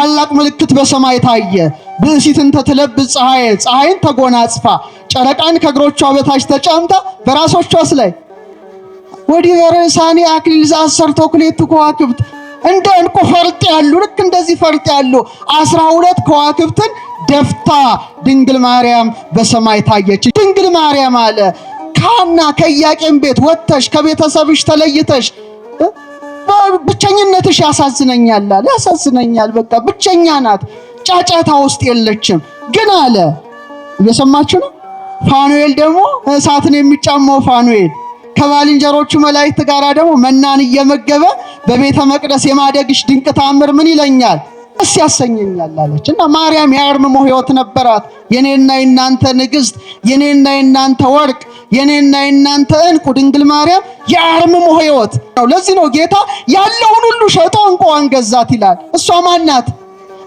ታላቅ ምልክት በሰማይ ታየ። ብእሲትን ተትለብስ ፀሐይን ተጎናጽፋ ጨረቃን ከእግሮቿ በታች ተጫምታ በራሶቿስ ላይ ወዲህ በርሳኒ አክሊል ዘአሰርተ ክሌቱ ከዋክብት እንደ ዕንቁ ፈርጥ ያሉ ልክ እንደዚህ ፈርጥ ያሉ 12 ከዋክብትን ደፍታ ድንግል ማርያም በሰማይ ታየች። ድንግል ማርያም አለ ካና ከኢያቄም ቤት ወጥተሽ ከቤተሰብሽ ተለይተሽ ብቸኝነትሽ ያሳዝነኛል አለ። ያሳዝነኛል፣ በቃ ብቸኛ ናት፣ ጫጫታ ውስጥ የለችም። ግን አለ እየሰማችሁ ነው። ፋኑኤል ደግሞ እሳትን የሚጫማው ፋኑኤል ከባልንጀሮቹ መላእክት ጋር ደግሞ መናን እየመገበ በቤተ መቅደስ የማደግሽ ድንቅ ታምር ምን ይለኛል ደስ ያሰኘኛል አለች። እና ማርያም የአርምሞ ሕይወት ነበራት። የኔና የናንተ ንግስት፣ የኔና የናንተ ወርቅ፣ የኔና የናንተ ዕንቁ ድንግል ማርያም የአርምሞ ሕይወት ነው። ለዚህ ነው ጌታ ያለውን ሁሉ ሸጦ ዕንቁዋን ገዛት ይላል። እሷ ማናት?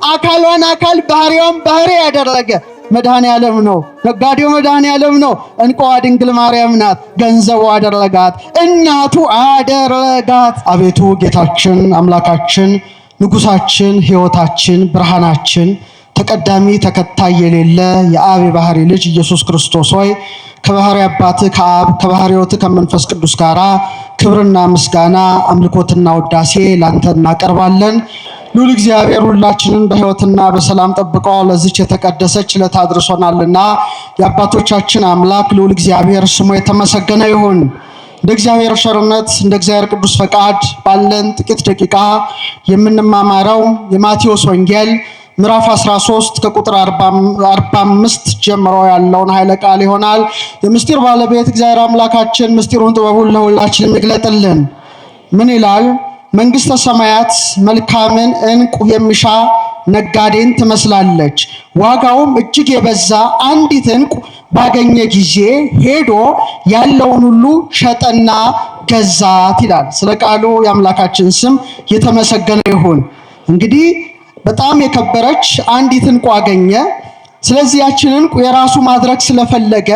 አካሏን አካል ባህሪዋን ባህሪ ያደረገ መድኃኔ ዓለም ነው። ነጋዴው መድኃኔ ዓለም ነው። ዕንቁዋ ድንግል ማርያም ናት። ገንዘቡ አደረጋት፣ እናቱ አደረጋት። አቤቱ ጌታችን አምላካችን ንጉሳችን ሕይወታችን ብርሃናችን ተቀዳሚ ተከታይ የሌለ የአብ የባህሪ ልጅ ኢየሱስ ክርስቶስ ሆይ ከባህሪ አባት ከአብ ከባህሪ ሕይወት ከመንፈስ ቅዱስ ጋራ ክብርና ምስጋና አምልኮትና ውዳሴ ላንተ እናቀርባለን። ሉል እግዚአብሔር ሁላችንን በሕይወትና በሰላም ጠብቆ ለዚች የተቀደሰች ዕለት አድርሶናልና የአባቶቻችን አምላክ ሉል እግዚአብሔር ስሙ የተመሰገነ ይሁን። እንደ እግዚአብሔር ቸርነት እንደ እግዚአብሔር ቅዱስ ፈቃድ ባለን ጥቂት ደቂቃ የምንማማረው የማቴዎስ ወንጌል ምዕራፍ 13 ከቁጥር 45 ጀምሮ ያለውን ኃይለ ቃል ይሆናል። የምስጢር ባለቤት እግዚአብሔር አምላካችን ምስጢሩን ጥበቡን ለሁላችንም ይግለጥልን። ምን ይላል? መንግሥተ ሰማያት መልካምን ዕንቁ የሚሻ ነጋዴን ትመስላለች። ዋጋውም እጅግ የበዛ አንዲት ዕንቁ ባገኘ ጊዜ ሄዶ ያለውን ሁሉ ሸጠና ገዛት ይላል። ስለ ቃሉ የአምላካችን ስም የተመሰገነ ይሁን። እንግዲህ በጣም የከበረች አንዲት ዕንቁ አገኘ። ስለዚህ ያችን ዕንቁ የራሱ ማድረግ ስለፈለገ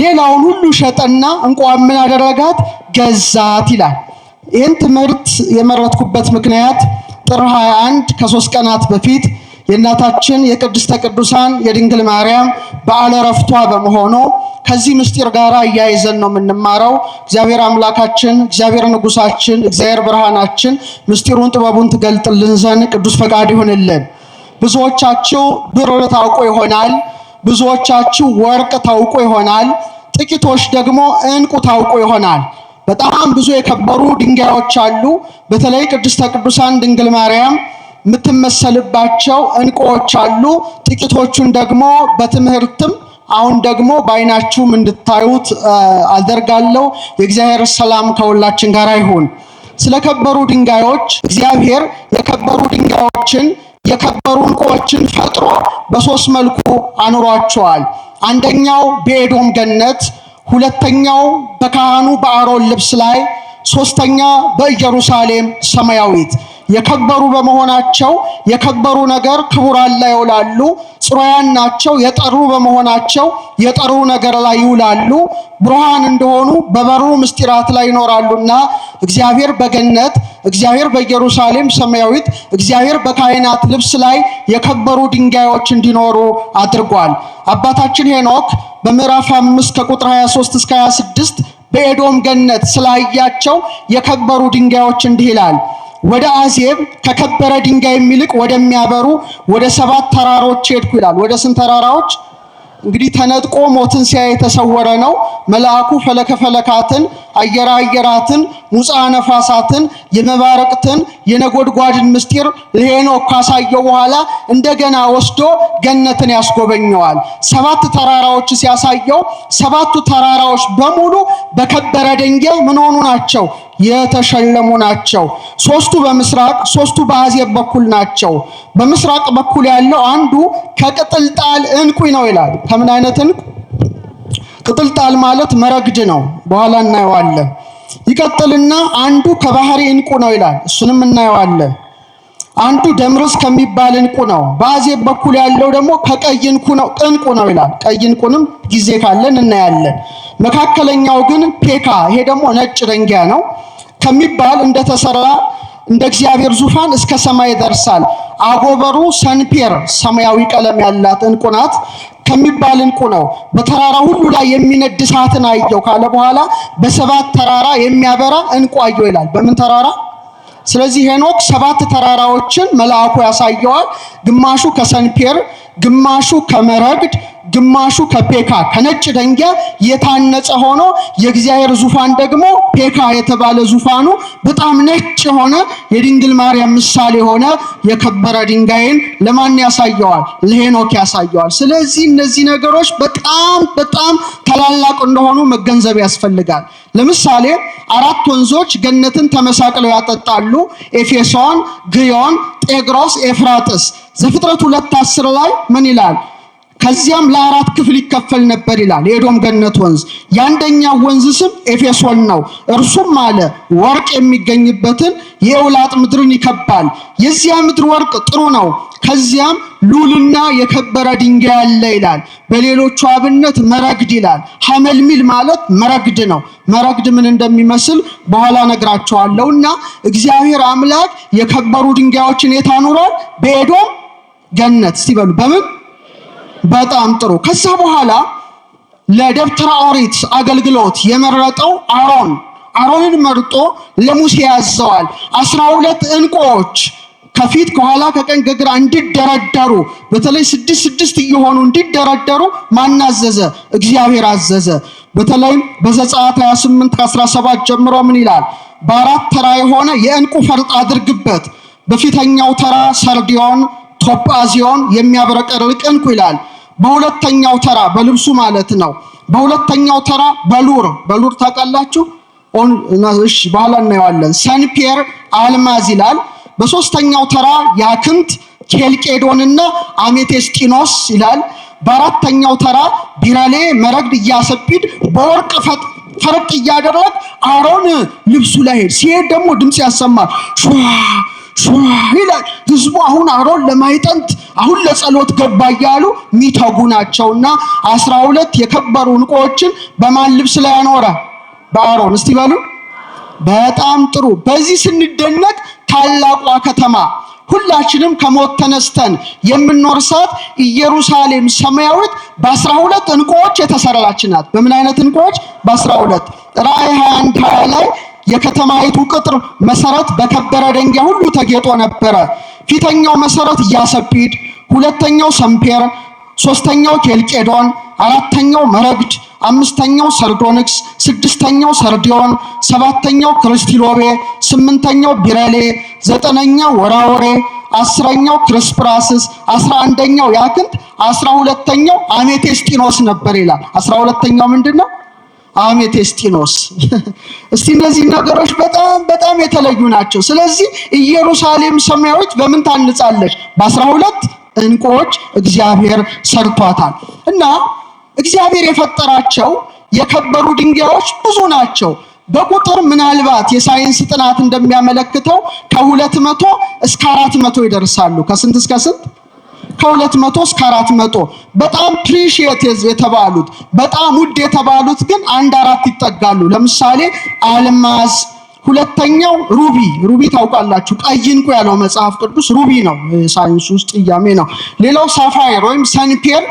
ሌላውን ሁሉ ሸጠና ዕንቁዋን ምን አደረጋት? ገዛት ይላል። ይህን ትምህርት የመረጥኩበት ምክንያት ጥር 21 ከ3 ቀናት በፊት የእናታችን የቅድስተ ቅዱሳን የድንግል ማርያም በዓለ ዕረፍቷ በመሆኑ ከዚህ ምስጢር ጋር እያይዘን ነው የምንማረው። እግዚአብሔር አምላካችን፣ እግዚአብሔር ንጉሳችን፣ እግዚአብሔር ብርሃናችን ምስጢሩን ጥበቡን ትገልጥልን ዘንድ ቅዱስ ፈቃድ ይሁንልን። ብዙዎቻችሁ ብር ታውቁ ይሆናል፣ ብዙዎቻችሁ ወርቅ ታውቁ ይሆናል፣ ጥቂቶች ደግሞ ዕንቁ ታውቁ ይሆናል። በጣም ብዙ የከበሩ ድንጋዮች አሉ። በተለይ ቅድስተ ቅዱሳን ድንግል ማርያም የምትመሰልባቸው ዕንቁዎች አሉ። ጥቂቶቹን ደግሞ በትምህርትም አሁን ደግሞ በዓይናችሁም እንድታዩት አደርጋለሁ። የእግዚአብሔር ሰላም ከሁላችን ጋር ይሁን። ስለከበሩ ድንጋዮች እግዚአብሔር የከበሩ ድንጋዮችን የከበሩ ዕንቁዎችን ፈጥሮ በሶስት መልኩ አኑሯቸዋል። አንደኛው በኤዶም ገነት፣ ሁለተኛው በካህኑ በአሮን ልብስ ላይ፣ ሶስተኛ በኢየሩሳሌም ሰማያዊት። የከበሩ በመሆናቸው የከበሩ ነገር ክቡራን ላይ ይውላሉ። ጽሩያን ናቸው። የጠሩ በመሆናቸው የጠሩ ነገር ላይ ይውላሉ። ብሩሃን እንደሆኑ በበሩ ምስጢራት ላይ ይኖራሉና እግዚአብሔር በገነት እግዚአብሔር በኢየሩሳሌም ሰማያዊት እግዚአብሔር በካህናት ልብስ ላይ የከበሩ ድንጋዮች እንዲኖሩ አድርጓል። አባታችን ሄኖክ በምዕራፍ 5 ከቁጥር 23 እስከ 26 በኤዶም ገነት ስላያቸው የከበሩ ድንጋዮች እንዲህ ይላል። ወደ አዜብ ከከበረ ድንጋይ የሚልቅ ወደሚያበሩ ወደ 7 ተራሮች ሄድኩ ይላል። ወደ ስንት ተራራዎች? እንግዲህ ተነጥቆ ሞትን ሲያይ የተሰወረ ነው። መልአኩ ፈለከ ፈለካትን፣ አየራ አየራትን፣ ሙጽአ ነፋሳትን፣ የመባረቅትን የነጎድጓድን ምስጢር ለሄኖክ ካሳየው በኋላ እንደገና ወስዶ ገነትን ያስጎበኘዋል። 7 ተራራዎች ሲያሳየው 7ቱ ተራራዎች በሙሉ በከበረ ድንጋይ ምን ሆኑ ናቸው? የተሸለሙ ናቸው። 3ቱ በምስራቅ 3ቱ በአዜብ በኩል ናቸው። በምስራቅ በኩል ያለው አንዱ ከቅጥልጣል ዕንቁ ነው ይላል። ከምን አይነት ዕንቁ? ቅጥልጣል ማለት መረግድ ነው። በኋላ እናየዋለን። ይቀጥልና አንዱ ከባህሪ ዕንቁ ነው ይላል። እሱንም እናየዋለን። አንዱ ደምርስ ከሚባል ዕንቁ ነው። በአዜብ በኩል ያለው ደግሞ ከቀይ ዕንቁ ነው ይላል። ቀይ ዕንቁንም ጊዜ ካለን እናያለን። መካከለኛው ግን ፔካ፣ ይሄ ደግሞ ነጭ ደንጊያ ነው ከሚባል እንደተሰራ እንደ እግዚአብሔር ዙፋን እስከ ሰማይ ይደርሳል። አጎበሩ ሰንፔር ሰማያዊ ቀለም ያላት ዕንቁ ናት ከሚባል ዕንቁ ነው። በተራራ ሁሉ ላይ የሚነድ እሳትን አየሁ ካለ በኋላ በሰባት ተራራ የሚያበራ ዕንቁ አየሁ ይላል። በምን ተራራ? ስለዚህ ሄኖክ ሰባት ተራራዎችን መልአኩ ያሳየዋል። ግማሹ ከሰንፔር፣ ግማሹ ከመረግድ፣ ግማሹ ከፔካ ከነጭ ድንጋይ የታነጸ ሆኖ የእግዚአብሔር ዙፋን ደግሞ ፔካ የተባለ ዙፋኑ በጣም ነጭ ሆነ የድንግል ማርያም ምሳሌ ሆነ የከበረ ድንጋይን ለማን ያሳየዋል? ለሄኖክ ያሳየዋል። ስለዚህ እነዚህ ነገሮች በጣም ታላላቅ እንደሆኑ መገንዘብ ያስፈልጋል። ለምሳሌ አራት ወንዞች ገነትን ተመሳቅለው ያጠጣሉ። ኤፌሶን፣ ግዮን፣ ጤግሮስ፣ ኤፍራጥስ። ዘፍጥረት 2:10 ላይ ምን ይላል? ከዚያም ለአራት ክፍል ይከፈል ነበር ይላል። የኤዶም ገነት ወንዝ የአንደኛው ወንዝ ስም ኤፌሶን ነው። እርሱም አለ ወርቅ የሚገኝበትን የኤውላጥ ምድርን ይከባል። የዚያ ምድር ወርቅ ጥሩ ነው። ከዚያም ሉልና የከበረ ድንጋይ አለ ይላል። በሌሎቹ አብነት መረግድ ይላል። ሐመልሚል ማለት መረግድ ነው። መረግድ ምን እንደሚመስል በኋላ ነግራቸዋለሁና እግዚአብሔር አምላክ የከበሩ ድንጋዮችን የት አኑሯል? በኤዶም ገነት። እስቲ በሉ በምን? በጣም ጥሩ። ከዛ በኋላ ለደብተራ ኦሪት አገልግሎት የመረጠው አሮንን መርጦ ለሙሴ ያዘዋል። 12 ዕንቁዎች ከፊት ከኋላ ከቀኝ ከግራ እንዲደረደሩ በተለይ 6 እየሆኑ እንዲደረደሩ ማን አዘዘ? እግዚአብሔር አዘዘ። በተለይ በዘጸአት 28:17 ጀምሮ ምን ይላል? በአራት ተራ የሆነ የዕንቁ ፈርጥ አድርግበት። በፊተኛው ተራ ሰርዲዮን፣ ቶጳዚዮን የሚያብረቀርቅ ዕንቁ ይላል። በሁለተኛው ተራ በልብሱ ማለት ነው። በሁለተኛው ተራ በሉር ታውቃላችሁ? እሺ በኋላ እናየዋለን። ሰንፔር፣ አልማዝ ይላል። በሶስተኛው ተራ ያክንት፣ ኬልቄዶንና አሜቴስጢኖስ ይላል። በአራተኛው ተራ ቢረሌ፣ መረግድ፣ ኢያሰጲድ በወርቅ ፈርጥ እያደረግ አሮን ልብሱ ላይ ሲሄድ ደግሞ ድምጽ ያሰማል። ሹዋ ይላል። ህዝቡ አሁን አሮን ለማይጠንት አሁን ለጸሎት ገባ እያሉ ሚተጉ ናቸውና 12 የከበሩ ዕንቁዎችን በማን ልብስ ላይ አኖረ? በአሮን። እስቲ በሉ በጣም ጥሩ። በዚህ ስንደነቅ ታላቋ ከተማ ሁላችንም ከሞት ተነስተን የምንኖርሳት ኢየሩሳሌም ሰማያዊት በ12 ዕንቁዎች የተሰራች ናት። በምን አይነት ዕንቁዎች? በ12። ራእይ 21:20 ላይ የከተማይቱ ቅጥር መሰረት በከበረ ድንጋይ ሁሉ ተጌጦ ነበረ። ፊተኛው መሰረት ኢያሰጲድ፣ ሁለተኛው ሰንፔር፣ ሶስተኛው ኬልቄዶን፣ አራተኛው መረግድ፣ አምስተኛው ሰርዶንክስ፣ ስድስተኛው ሰርዲዮን፣ ሰባተኛው ክርስቲሎቤ፣ ስምንተኛው ቢረሌ፣ ዘጠነኛው ወራወሬ፣ 10ኛው ክርስፕራስስ፣ 11ኛው ያክንት፣ 12ኛው አሜቴስጢኖስ ነበር ይላል። 12ኛው ምንድነው? አሜቴስጢኖስ። እስቲ እነዚህ ነገሮች በጣም የተለዩ ናቸው። ስለዚህ ኢየሩሳሌም ሰማያዊት በምን ታንጻለች? በ12 ዕንቁዎች እግዚአብሔር ሰርቷታል። እና እግዚአብሔር የፈጠራቸው የከበሩ ድንጋዮች ብዙ ናቸው። በቁጥር ምናልባት የሳይንስ ጥናት እንደሚያመለክተው ከ200 እስከ 400 ይደርሳሉ። ከስንት እስከ ስንት? ከ200 እስከ 400። በጣም ፕሪሺየስ የተባሉት በጣም ውድ የተባሉት ግን 1-4 ይጠጋሉ። ለምሳሌ አልማዝ፣ ሁለተኛው ሩቢ ታውቃላችሁ፣ ቀይ ዕንቁ ያለው መጽሐፍ ቅዱስ ሩቢ ነው፣ ሳይንስ ውስጥ ያሜ ነው። ሌላው ሳፋየር ወይም ሰንፔር፣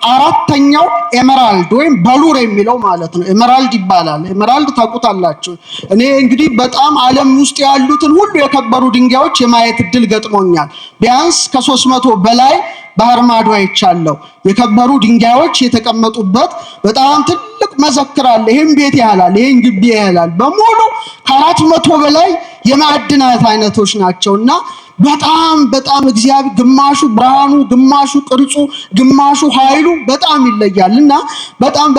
አራተኛው ኤመራልድ ወይም በሉር የሚለው ማለት ነው። ኤመራልድ ይባላል። ኤመራልድ ታውቁታላችሁ። እኔ እንግዲህ በጣም ዓለም ውስጥ ያሉትን ሁሉ የከበሩ ድንጋዮች የማየት እድል ገጥሞኛል። ቢያንስ ከ300 በላይ ባህር ማዶ አይቻለሁ። የከበሩ ድንጋዮች የተቀመጡበት በጣም ትልቅ መዘክር አለ። ይሄን ቤት ያህላል፣ ይሄን ግቢ ያህላል። በሙሉ ከ400 በላይ የማዕድናት አይነቶች ናቸውና በጣም እግዚአብሔር ግማሹ ብርሃኑ፣ ግማሹ ቅርጹ፣ ግማሹ ኃይሉ በጣም ይለያልና በጣም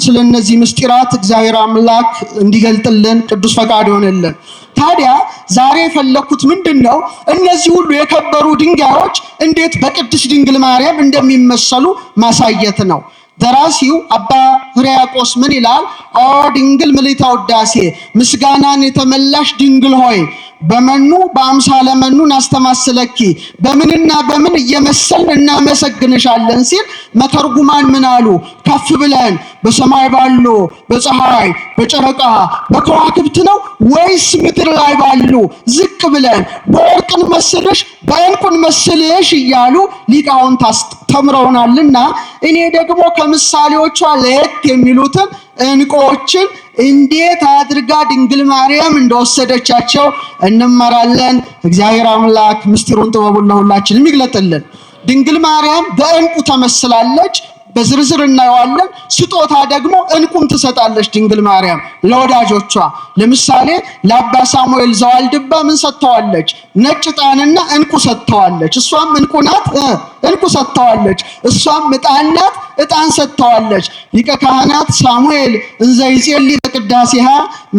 ስለነዚህ ምስጢራት እግዚአብሔር አምላክ እንዲገልጥልን ቅዱስ ፈቃድ ይሆንልን። ታዲያ ዛሬ የፈለኩት ምንድነው? እነዚህ ሁሉ የከበሩ ድንጋዮች እንዴት በቅድስት ድንግል ማርያም እንደሚመሰሉ ማሳየት ነው። ደራሲው አባ ሕርያቆስ ምን ይላል? ኦ ድንግል ምልዕተ ውዳሴ፣ ምስጋናን የተመላሽ ድንግል ሆይ በመኑ በአምሳለ መኑ ናስተማስለኪ በምንና በምን እየመሰልን እናመሰግንሻለን ሲል መተርጉማን ምን አሉ? ከፍ ብለን በሰማይ ባሉ በፀሐይ በጨረቃ በከዋክብት ነው ወይስ ምድር ላይ ባሉ ዝቅ ብለን በወርቅን መስልሽ በእንቁን መስልሽ እያሉ ሊቃውንት ተምረውናልና እኔ ደግሞ ከምሳሌዎቿ ለየት የሚሉትን እንቁዎችን እንዴት አድርጋ ድንግል ማርያም እንደወሰደቻቸው እንመራለን። እግዚአብሔር አምላክ ምስጢሩን ጥበቡን ለሁላችንም ይግለጥልን። ድንግል ማርያም በእንቁ ተመስላለች። በዝርዝር እናየዋለን። ስጦታ ደግሞ እንቁም ትሰጣለች ድንግል ማርያም ለወዳጆቿ። ለምሳሌ ለአባ ሳሙኤል ዘዋልድባ ምን ሰጥተዋለች? ነጭ ዕጣንና እንቁ ሰጥተዋለች። እሷም እንቁ ናት፣ እንቁ ሰጥተዋለች። እሷም ዕጣን ናት፣ ዕጣን ሰጥተዋለች። ሊቀ ካህናት ሳሙኤል እንዘ ይጼልይ በቅዳሴሃ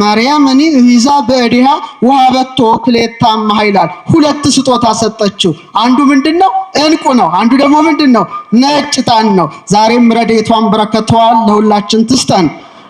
ማርያምኒ ይዛ በእዲሃ ወሀበቶ ክሌታማ ይላል። ሁለት ስጦታ ሰጠችው። አንዱ ምንድነው? እንቁ ነው። አንዱ ደግሞ ምንድነው? ነጭ ዕጣን ነው። ዛሬም ረድኤቷን በረከቷን ለሁላችን ትስጠን።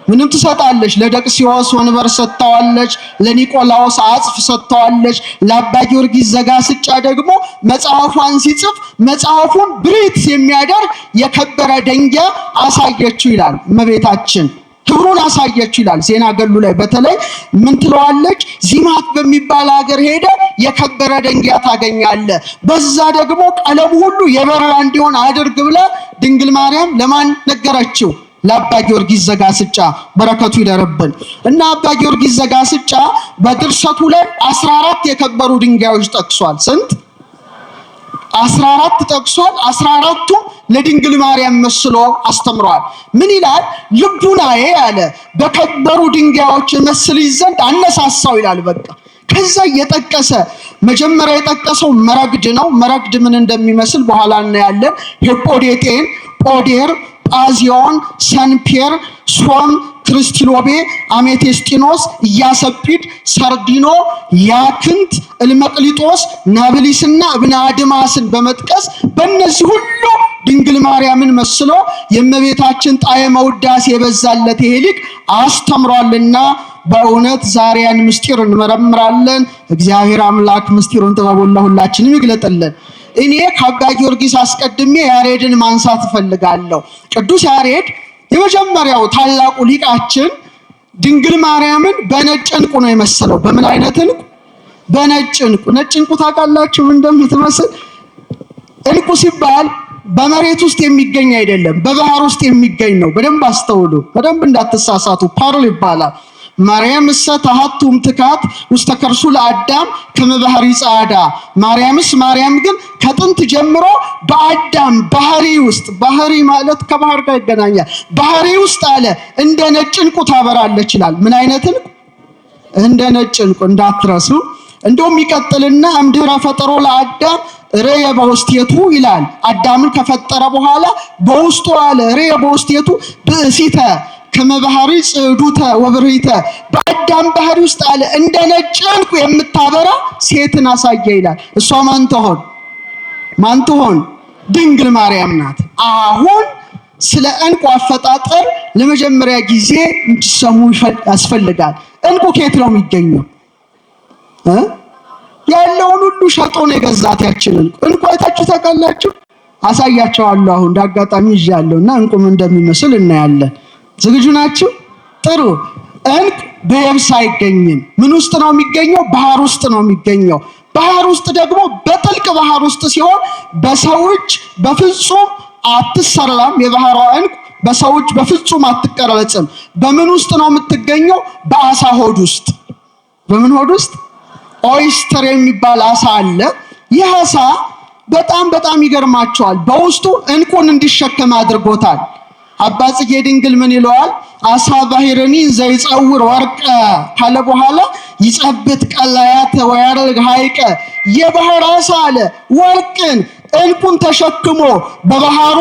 ምንም ትሰጣለች። ለደቅሲዎስ ወንበር ሰጥተዋለች። ለኒቆላዎስ አጽፍ ሰጥተዋለች። ለአባ ጊዮርጊስ ዘጋስጫ ደግሞ መጽሐፏን ሲጽፍ መጽሐፉን ብሪት የሚያደርግ የከበረ ደንጊያ አሳየችው ይላል እመቤታችን። ክብሩን አሳየችው ይላል ዜና ገሉ ላይ። በተለይ ምን ትለዋለች? ዚማት በሚባል ሀገር ሄደ የከበረ ደንጊያ ታገኛለ፣ በዛ ደግሞ ቀለሙ ሁሉ የበረራ እንዲሆን አድርግ ብላ ድንግል ማርያም ለማን ነገረችው? ለአባ ጊዮርጊስ ዘጋስጫ። በረከቱ ይደርብን እና አባ ጊዮርጊስ ዘጋስጫ በድርሰቱ ላይ 14 የከበሩ ድንጋዮች ጠቅሷል። ስንት? 14 ጠቅሷል። 14ቱ ለድንግል ማርያም መስሎ አስተምሯል። ምን ይላል? ልቡናዬ አለ በከበሩ ድንጋዮች መስልሽ ዘንድ አነሳሳው ይላል። በቃ ከዛ እየጠቀሰ መጀመሪያ የጠቀሰው መረግድ ነው። መረግድ ምን እንደሚመስል በኋላ እናያለን። ሄጶዴጤን፣ ጶዴር፣ ጳዚዮን፣ ሰንፔር፣ ሶም፣ ክርስቲሎቤ፣ አሜቴስጢኖስ፣ ኢያሰጲድ፣ ሰርዲኖ፣ ያክንት፣ እልመቅሊጦስ፣ ናብሊስና እብነ አድማስን በመጥቀስ በእነዚህ ሁሉ ድንግል ማርያምን መስሎ የእመቤታችን ጣዕመ ውዳሴ የበዛለት ይሄ ሊቅ አስተምሯልና በእውነት ዛሬያን ምስጢር እንመረምራለን። እግዚአብሔር አምላክ ምስጢሩን ጥበቡን ለሁላችንም ይግለጥልን። እኔ ከአባ ጊዮርጊስ አስቀድሜ ያሬድን ማንሳት እፈልጋለሁ። ቅዱስ ያሬድ የመጀመሪያው ታላቁ ሊቃችን ድንግል ማርያምን በነጭ ዕንቁ ነው የመሰለው። በምን አይነት ዕንቁ? በነጭ ዕንቁ። ነጭ ዕንቁ ታውቃላችሁ እንደምትመስል? ዕንቁ ሲባል በመሬት ውስጥ የሚገኝ አይደለም፣ በባህር ውስጥ የሚገኝ ነው። በደንብ አስተውሉ፣ በደንብ እንዳትሳሳቱ። ፓርል ይባላል። ማርያም እሰ ተሐቱም ትካት ውስተ ከርሱ ለአዳም ከመባህሪ ጻዳ። ማርያም ግን ከጥንት ጀምሮ በአዳም ባህሪ ውስጥ፣ ባህሪ ማለት ከባህር ጋር ይገናኛል። ባህሪ ውስጥ አለ እንደ ነጭ ዕንቁ ታበራለች ይላል። ምን አይነት ዕንቁ? እንደ ነጭ ዕንቁ እንዳትረሱ። እንደውም ይቀጥልና እምድኅረ ፈጠሮ ለአዳም ርየ በውስቴቱ ይላል። አዳምን ከፈጠረ በኋላ በውስጡ አለ ርየ በውስቴቱ ብእሲተ ከመባህሪ ጽዱተ ወብርሂተ። በአዳም ባህሪ ውስጥ አለ እንደ ነጭ ዕንቁ የምታበራ ሴትን አሳየ ይላል። እሷ ማን ትሆን? ድንግል ማርያም ናት። አሁን ስለ ዕንቁ አፈጣጠር ለመጀመሪያ ጊዜ እንድትሰሙ ያስፈልጋል። ዕንቁ ከየት ነው የሚገኘው? ያለውን ሁሉ ሸጦ ነው የገዛት ያችንን ዕንቁ። አይታችሁ ታውቃላችሁ? አሳያቸዋለሁ። አሁን እንዳጋጣሚ ይዣለሁና ዕንቁም እንደሚመስል እናያለን። ዝግጁ ናችሁ? ጥሩ። ዕንቁ በየብስ አይገኝም። ምን ውስጥ ነው የሚገኘው? ባህር ውስጥ ነው የሚገኘው። ባህር ውስጥ ደግሞ በጥልቅ ባህር ውስጥ ሲሆን በሰው እጅ በፍጹም አትሰራም። የባህሯ ዕንቁ በሰው እጅ በፍጹም አትቀረጽም። በምን ውስጥ ነው የምትገኘው? በአሳ ሆድ ውስጥ። በምን ሆድ ውስጥ? ኦይስተር የሚባል አሳ አለ። ይህ አሳ በጣም ይገርማቸዋል። በውስጡ ዕንቁን እንዲሸከም አድርጎታል። አባ ጽጌ ድንግል ምን ይለዋል? አሳ ባህርኒ ዘይጸውር ወርቀ ካለ በኋላ ይጸብት ቀላያተ ወያርግ ሐይቀ። የባህር አሳ አለ ወርቅን ዕንቁን ተሸክሞ በባህሩ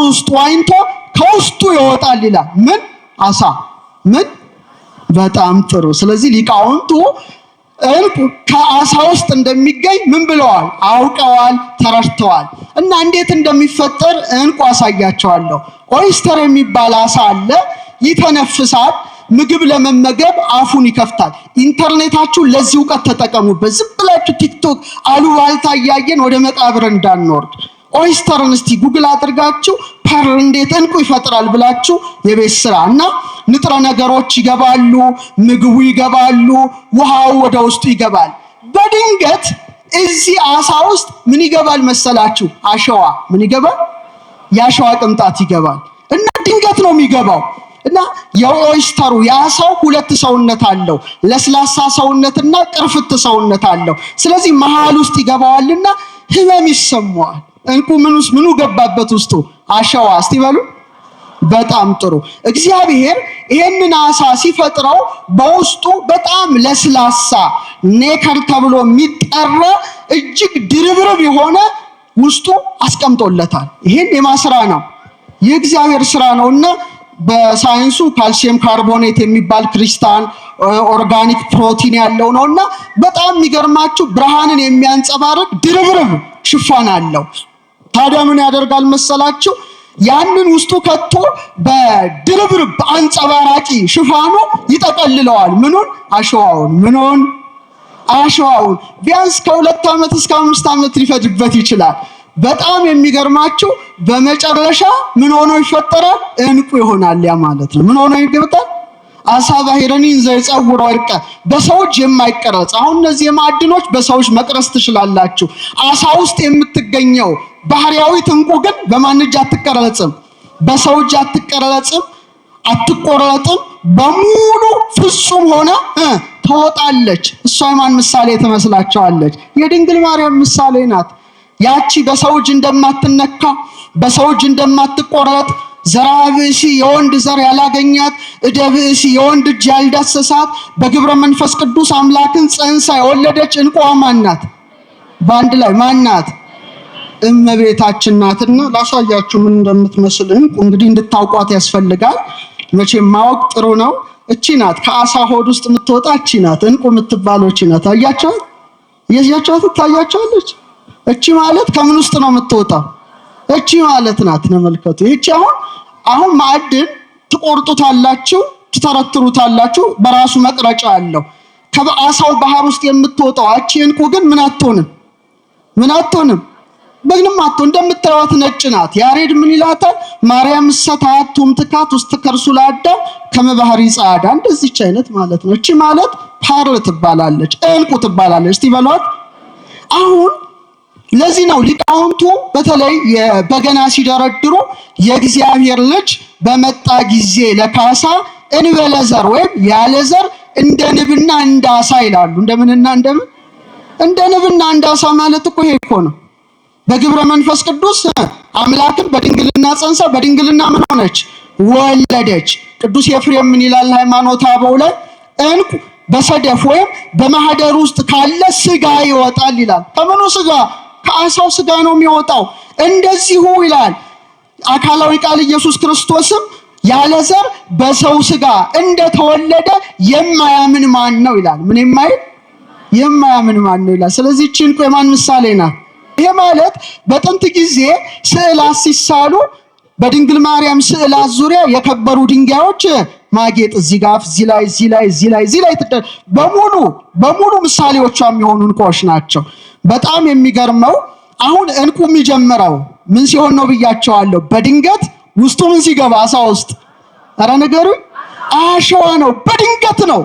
ውስጥ ዋኝቶ ከውስጡ ይወጣል ይላል። ምን አሳ? ምን? በጣም ጥሩ። ስለዚህ ሊቃውንቱ ዕንቁ ከአሳ ውስጥ እንደሚገኝ ምን ብለዋል? አውቀዋል፣ ተረድተዋል። እና እንዴት እንደሚፈጠር ዕንቁ አሳያቸዋለሁ። ኦይስተር የሚባል አሳ አለ። ይተነፍሳል። ምግብ ለመመገብ አፉን ይከፍታል። ኢንተርኔታችሁ ለዚህ ዕውቀት ተጠቀሙበት። ዝም ብላችሁ ቲክቶክ አሉባልታ እያየን ወደ መቃብር እንዳንወርድ። ኦይስተርን እስቲ ጉግል አድርጋችሁ ፐርል እንዴት እንቁ ይፈጥራል ብላችሁ የቤት ስራ እና ንጥረ ነገሮች ይገባሉ፣ ምግቡ ይገባሉ፣ ውሃው ወደ ውስጡ ይገባል። በድንገት እዚህ አሳ ውስጥ ምን ይገባል መሰላችሁ? አሸዋ። ምን ይገባል? የአሸዋ ቅንጣት ይገባል። እና ድንገት ነው የሚገባው። እና የኦይስተሩ የአሳው ሁለት ሰውነት አለው፣ ለስላሳ ሰውነትና ቅርፍት ሰውነት አለው። ስለዚህ መሃል ውስጥ ይገባዋልና ህመም ይሰማዋል። እንቁ ምኑ ገባበት ውስጡ? አሸዋ። እስቲ በሉ። በጣም ጥሩ። እግዚአብሔር ይሄንን አሳ ሲፈጥረው በውስጡ በጣም ለስላሳ ኔከር ተብሎ የሚጠራ እጅግ ድርብርብ የሆነ ውስጡ አስቀምጦለታል። ይሄን የማስራ ነው? የእግዚአብሔር ስራ ነውና በሳይንሱ ካልሲየም ካርቦኔት የሚባል ክሪስታል ኦርጋኒክ ፕሮቲን ያለው ነውና በጣም የሚገርማችሁ ብርሃንን የሚያንጸባርቅ ድርብርብ ሽፋን አለው። ታዲያ ምን ያደርጋል መሰላችሁ? ያንን ውስጡ ከቶ በድርብርብ አንጸባራቂ ሽፋኑ ይጠቀልለዋል። ምኑን? አሸዋውን። ምኑን? አሸዋውን። ቢያንስ ከ2 ዓመት እስከ 5 ዓመት ሊፈጅበት ይችላል። በጣም የሚገርማችሁ በመጨረሻ ምን ሆኖ ይፈጠራል? እንቁ ይሆናል። ያ ማለት ነው ምን ሆኖ ይገባል? አሳ ባህረኒን ዘይጸውር ወርቀ፣ በሰዎች የማይቀረጽ። አሁን እነዚህ ማዕድኖች በሰዎች መቅረጽ ትችላላችሁ። አሳ ውስጥ የምትገኘው ባህሪያዊት እንቁ ግን በማን እጅ አትቀረጽም? በሰው እጅ አትቀረጽም፣ አትቆረጥም። በሙሉ ፍጹም ሆነ ትወጣለች። እሷ የማን ምሳሌ ትመስላችኋለች? የድንግል ማርያም ምሳሌ ናት። ያቺ በሰው እጅ እንደማትነካ፣ በሰው እጅ እንደማትቆረጥ፣ ዘርአ ብእሲ የወንድ ዘር ያላገኛት፣ እደ ብእሲ የወንድ እጅ ያልዳሰሳት፣ በግብረ መንፈስ ቅዱስ አምላክን ጸንሳ የወለደች እንቁ ማን ናት? በአንድ ላይ ማን ናት? እመቤታችን ናትና ላሳያችሁ ምን እንደምትመስል እንቁ። እንግዲህ እንድታውቋት ያስፈልጋል። መቼም ማወቅ ጥሩ ነው። እቺ ናት ከአሳ ሆድ ውስጥ የምትወጣ እቺ ናት እንቁ የምትባለው እቺ ናት። አያችኋት? እያያችኋት ታያችኋለች። እቺ ማለት ከምን ውስጥ ነው የምትወጣው? እቺ ማለት ናት። ተመልከቱ። እቺ አሁን ማዕድን ትቆርጡታላችሁ፣ ትተረትሩታላችሁ። በራሱ መቅረጫ አለው። ከአሳው ባህር ውስጥ የምትወጣው እቺ እንቁ ግን ምን አትሆንም? ምን አትሆንም? በግንም አትሆን። እንደምታዩት ነጭ ናት። ያሬድ ምን ይላታል? ማርያም ሰታቱም ትካት ውስጥ ከርሱ ለአዳም ከመባህሪ ጻዳ። እንደዚህች አይነት ማለት ነው። እቺ ማለት ፐርል ትባላለች፣ እንቁ ትባላለች። እስቲ በሏት። አሁን ለዚህ ነው ሊቃውንቱ በተለይ በገና ሲደረድሩ የእግዚአብሔር ልጅ በመጣ ጊዜ ለካሳ እንበለ ዘር ወይም ያለ ዘር እንደ ንብና እንደ አሳ ይላሉ። እንደምንና እንደምን? እንደ ንብና እንደ አሳ ማለት እኮ ይሄ እኮ ነው። በግብረ መንፈስ ቅዱስ አምላክን በድንግልና ጸንሳ በድንግልና ምን ሆነች? ወለደች። ቅዱስ ኤፍሬም ምን ይላል ሃይማኖተ አበው ላይ? እንቁ በሰደፍ ወይም በማህደር ውስጥ ካለ ስጋ ይወጣል ይላል። ከምኑ ስጋ? ከአሳው ስጋ ነው የሚወጣው። እንደዚሁ ይላል አካላዊ ቃል ኢየሱስ ክርስቶስም ያለ ዘር በሰው ስጋ እንደተወለደ የማያምን ማን ነው ይላል። ምን የማያምን ማን ነው ይላል። ስለዚህ እቺ እንቁ የማን ምሳሌ ናት? ይሄ ማለት በጥንት ጊዜ ስዕላት ሲሳሉ በድንግል ማርያም ስዕላት ዙሪያ የከበሩ ድንጋዮች ማጌጥ እዚህ ጋር እዚህ ላይ በሙሉ ምሳሌዎቿ የሚሆኑ እንቁዎች ናቸው። በጣም የሚገርመው አሁን እንቁ የሚጀምረው ምን ሲሆን ነው ብያቸዋለሁ። በድንገት ውስጡ ምን ሲገባ? አሳ ውስጥ። ኧረ ንገሩኝ። አሸዋ ነው። በድንገት ነው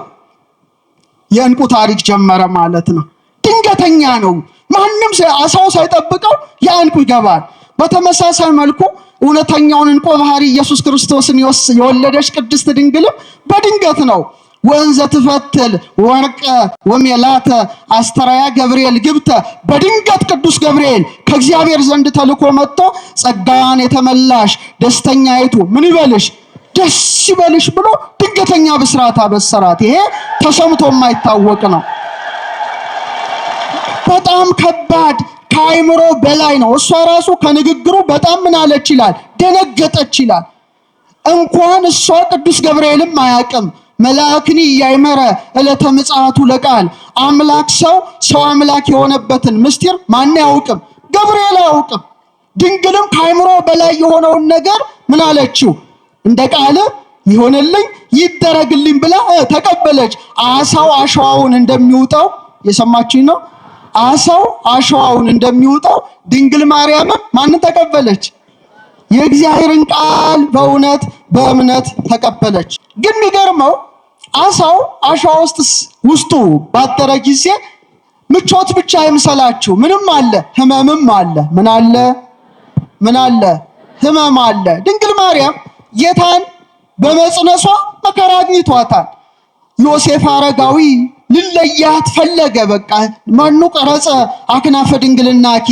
የእንቁ ታሪክ ጀመረ ማለት ነው። ድንገተኛ ነው። ማንም አሳው ሳይጠብቀው ያ እንቁ ይገባል። በተመሳሳይ መልኩ እውነተኛውን እንቁ ባህሪ ኢየሱስ ክርስቶስን የወለደች ቅድስት ድንግልም በድንገት ነው። ወንዘ ትፈትል ወርቀ ወሜላተ አስተራያ ገብርኤል ግብተ። በድንገት ቅዱስ ገብርኤል ከእግዚአብሔር ዘንድ ተልኮ መጥቶ ጸጋን የተመላሽ ደስተኛይቱ ምን ይበልሽ? ደስ ይበልሽ ብሎ ድንገተኛ ብስራት አበሰራት። ይሄ ተሰምቶ የማይታወቅ ነው። በጣም ከባድ ከአይምሮ በላይ ነው። እሷ ራሱ ከንግግሩ በጣም ምን አለች ይላል? ደነገጠች ይላል። እንኳን እሷ ቅዱስ ገብርኤልም አያውቅም። መልአክኒ ያይመረ ዕለተ ምጽአቱ ለቃል አምላክ ሰው አምላክ የሆነበትን ምስጢር ማን ያውቅም? ገብርኤል አያውቅም። ድንግልም ከአይምሮ በላይ የሆነውን ነገር ምን አለችው? እንደ ቃል ይሆንልኝ ይደረግልኝ ብላ ተቀበለች። አሳው አሸዋውን እንደሚውጣው የሰማችኝ ነው። አሳው አሸዋውን እንደሚውጣው ድንግል ማርያም ማንን ተቀበለች? የእግዚአብሔርን ቃል በእምነት ተቀበለች። ግን የሚገርመው አሳው አሸዋ ውስጡ ባደረ ጊዜ ምቾት ብቻ አይምሰላችሁ፣ ምንም አለ፣ ህመምም አለ። ምን አለ? ህመም አለ። ድንግል ማርያም ጌታን በመጽነሷ መከራ አግኝቷታል። ዮሴፍ አረጋዊ ልለያት ፈለገ። በቃ ማኑ ቀረጸ አክናፈ ድንግልናኪ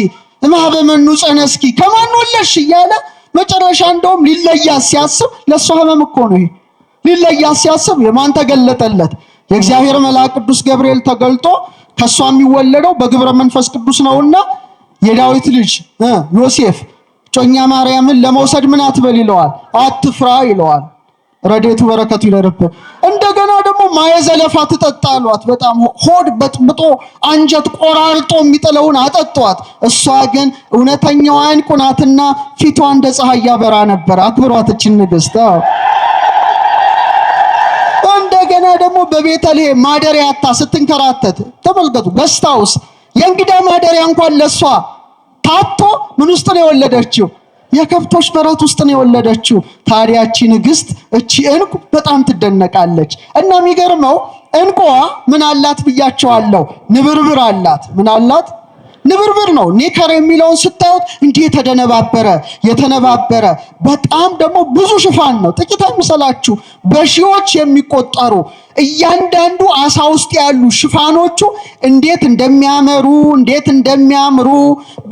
እማበመኑ ጸነስኪ ከማን ወለድሽ እያለ መጨረሻ እንደውም ሊለያት ሲያስብ፣ ለሷ ህመም እኮ ነው ይሄ። ሊለያት ሲያስብ የማን ተገለጠለት? የእግዚአብሔር መልአክ ቅዱስ ገብርኤል ተገልጦ ከሷ የሚወለደው በግብረ መንፈስ ቅዱስ ነውና የዳዊት ልጅ ዮሴፍ ጮኛ ማርያምን ለመውሰድ ምን አትበል ይለዋል፣ አትፍራ ይለዋል። ረድኤቱ በረከቱ ይደርብን። እንደገና ደግሞ ማየዘለፋ ትጠጣሏት። በጣም ሆድ በጥብጦ አንጀት ቆራርጦ የሚጥለውን አጠጧት። እሷ ግን እውነተኛዋ ዕንቁ ናትና ፊቷ እንደ ፀሐይ ያበራ ነበር። አክብሯት እችን ንግሥት። እንደገና ደግሞ በቤተልሔም ማደሪያ አታ ስትንከራተት ተመልከቱ። ገስታውስ የእንግዳ ማደሪያ እንኳን ለሷ ታቶ ምን ውስጥ ነው የወለደችው? የከብቶች በረት ውስጥ ነው የወለደችው። ታዲያቺ ንግሥት እቺ ዕንቁ በጣም ትደነቃለች። እና የሚገርመው ዕንቁዋ ምን አላት ብያቸዋለሁ? ንብርብር አላት። ምን አላት? ንብርብር ነው። ኒከር የሚለውን ስታዩት እንዲህ የተነባበረ በጣም ደግሞ ብዙ ሽፋን ነው። ጥቂት አይምሰላችሁ፣ በሺዎች የሚቆጠሩ እያንዳንዱ አሳ ውስጥ ያሉ ሽፋኖቹ እንዴት እንደሚያምሩ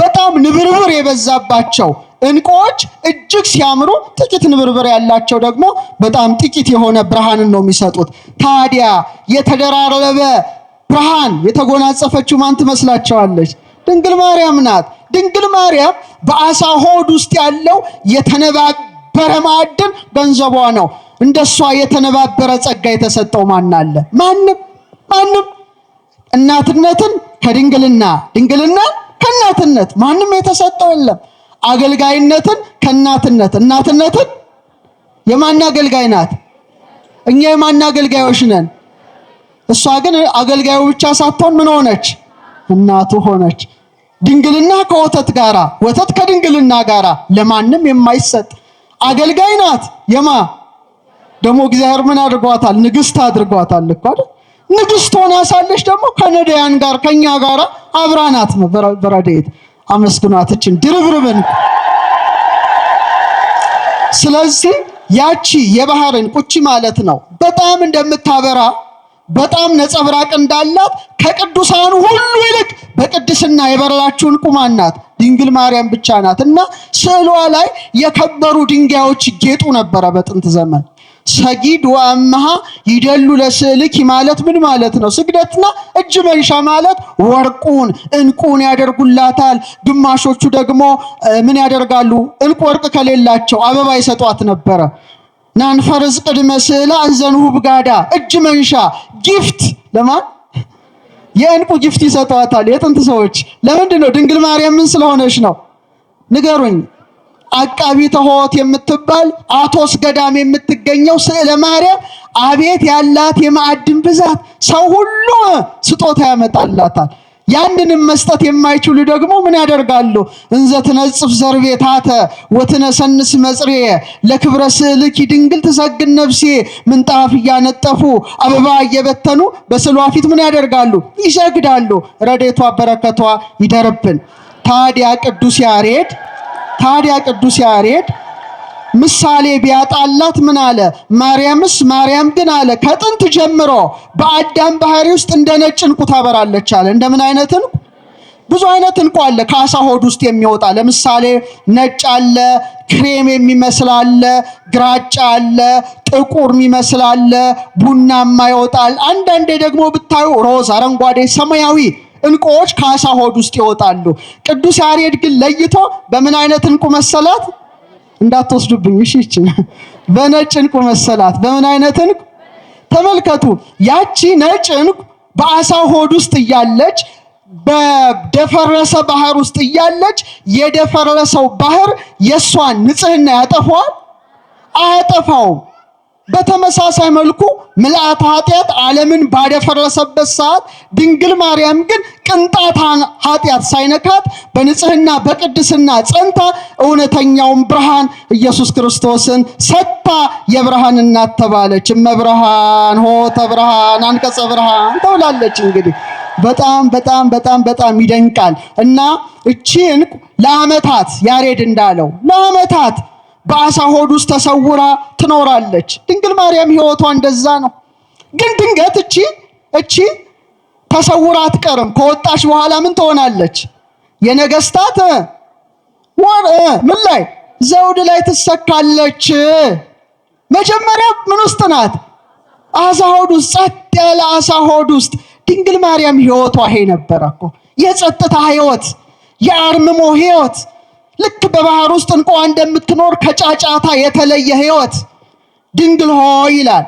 በጣም ንብርብር የበዛባቸው ዕንቁዎች እጅግ ሲያምሩ፣ ጥቂት ንብርብር ያላቸው ደግሞ በጣም ጥቂት የሆነ ብርሃንን ነው የሚሰጡት። ታዲያ የተደራረበ ብርሃን የተጎናጸፈችው ማን ትመስላቸዋለች? ድንግል ማርያም ናት። ድንግል ማርያም በአሳ ሆድ ውስጥ ያለው የተነባበረ ማዕድን ገንዘቧ ነው። እንደሷ የተነባበረ ጸጋ የተሰጠው ማን አለ? ማንም። እናትነትን ከድንግልና፣ ድንግልናን ከእናትነት ማንም የተሰጠው የለም። አገልጋይነትን ከእናትነት፣ እናትነትን የማን አገልጋይ ናት? እኛ የማን አገልጋዮች ነን? እሷ ግን አገልጋዩ ብቻ ሳትሆን ምን ሆነች? እናቱ ሆነች። ድንግልና ከወተት ጋራ፣ ወተት ከድንግልና ጋራ ለማንም የማይሰጥ አገልጋይ ናት። ደግሞ እግዚአብሔር ምን አድርጓታል? ንግሥት አድርጓታል እኮ አይደል? ንግሥት ሆና ሳለች ደግሞ ከነዳያን ጋር ከኛ ጋራ አብራናት በረድኤት አመስግኗት እችን ድርብርብን። ስለዚህ ያቺ የባህርን ቁቺ ማለት ነው በጣም እንደምታበራ በጣም ነጸብራቅ እንዳላት ከቅዱሳኑ ሁሉ ይልቅ በቅድስና የበራችው ዕንቁ ማን ናት? ድንግል ማርያም ብቻ ናት። እና ስዕሏ ላይ የከበሩ ድንጋዮች ጌጡ ነበረ በጥንት ዘመን። ሰጊድ ወአምሃ ይደሉ ለስዕልኪ ማለት ምን ማለት ነው? ስግደትና እጅ መንሻ ማለት ወርቁን ዕንቁን ያደርጉላታል። ግማሾቹ ደግሞ ምን ያደርጋሉ? ዕንቁ ወርቅ ከሌላቸው አበባ ይሰጧት ነበረ። ናንፈርዝ ቅድመ ስዕላ እንዘንሁ ብጋዳ እጅ መንሻ ጊፍት ለማን? የዕንቁ ጊፍት ይሰጧታል የጥንት ሰዎች። ለምንድን ነው? ድንግል ማርያም ምን ስለሆነች ነው? ንገሩኝ። አቃቢተ ሆት የምትባል አቶስ ገዳም የምትገኘው ስዕለ ማርያም አቤት ያላት የማዕድን ብዛት! ሰው ሁሉ ስጦታ ያመጣላታል። ያንንም መስጠት የማይችሉ ደግሞ ምን ያደርጋሉ? እንዘ ትነጽፍ ዘርቤታተ ወትነሰንስ መጽርየ ለክብረ ስዕልኪ ድንግል ትሰግድ ነፍሴ። ምንጣፍ እያነጠፉ አበባ እየበተኑ በስዕሏ ፊት ምን ያደርጋሉ? ይሰግዳሉ። ረድኤቷ በረከቷ ይደርብን። ታዲያ ቅዱስ ያሬድ ምሳሌ ቢያጣላት ምን አለ? ማርያም ግን አለ ከጥንት ጀምሮ በአዳም ባህሪ ውስጥ እንደ ነጭ ዕንቁ ታበራለች አለ። እንደምን አይነት ዕንቁ? ብዙ አይነት ዕንቁ አለ ከአሳ ሆድ ውስጥ የሚወጣ። ለምሳሌ ነጭ አለ፣ ክሬም የሚመስል አለ፣ ግራጫ አለ፣ ጥቁር የሚመስል አለ፣ ቡናማ ይወጣል። አንዳንዴ ደግሞ ብታዩ ሮዝ፣ አረንጓዴ፣ ሰማያዊ ዕንቁዎች ከአሳ ሆድ ውስጥ ይወጣሉ። ቅዱስ ያሬድ ግን ለይቶ በምን አይነት ዕንቁ መሰላት? እንዳትወስዱብኝ እሺ። በነጭ ዕንቁ መሰላት። በምን አይነት ዕንቁ? ተመልከቱ። ያቺ ነጭ ዕንቁ በአሳ ሆድ ውስጥ እያለች በደፈረሰ ባህር ውስጥ እያለች የደፈረሰው ባህር የሷን ንጽህና ያጠፋዋል? አያጠፋውም። በተመሳሳይ መልኩ ምልአተ ኃጢአት ዓለምን ባደፈረሰበት ሰዓት ድንግል ማርያም ግን ቅንጣት ኃጢአት ሳይነካት በንጽህና በቅድስና ጸንታ እውነተኛውን ብርሃን ኢየሱስ ክርስቶስን ሰጥታ የብርሃን እናት ተባለች። እመብርሃን ሆተ ብርሃን አንቀጸ ብርሃን ተብላለች። እንግዲህ በጣም ይደንቃል። እና እቺ ዕንቁ ለዓመታት ያሬድ እንዳለው ለዓመታት በአሳ ሆድ ውስጥ ተሰውራ ትኖራለች። ድንግል ማርያም ሕይወቷ እንደዛ ነው። ግን ድንገት እቺ ተሰውራ አትቀርም። ከወጣች በኋላ ምን ትሆናለች? የነገስታት ምን ላይ ዘውድ ላይ ትሰካለች። መጀመሪያ ምን ውስጥ ናት? አሳ ሆድ ውስጥ፣ ጸጥ ያለ አሳ ሆድ ውስጥ። ድንግል ማርያም ሕይወቷ ይሄ ነበር እኮ የጸጥታ ሕይወት፣ የአርምሞ ሕይወት። ልክ በባህር ውስጥ እንቋ እንደምትኖር ከጫጫታ የተለየ ሕይወት። ድንግል ሆይ ይላል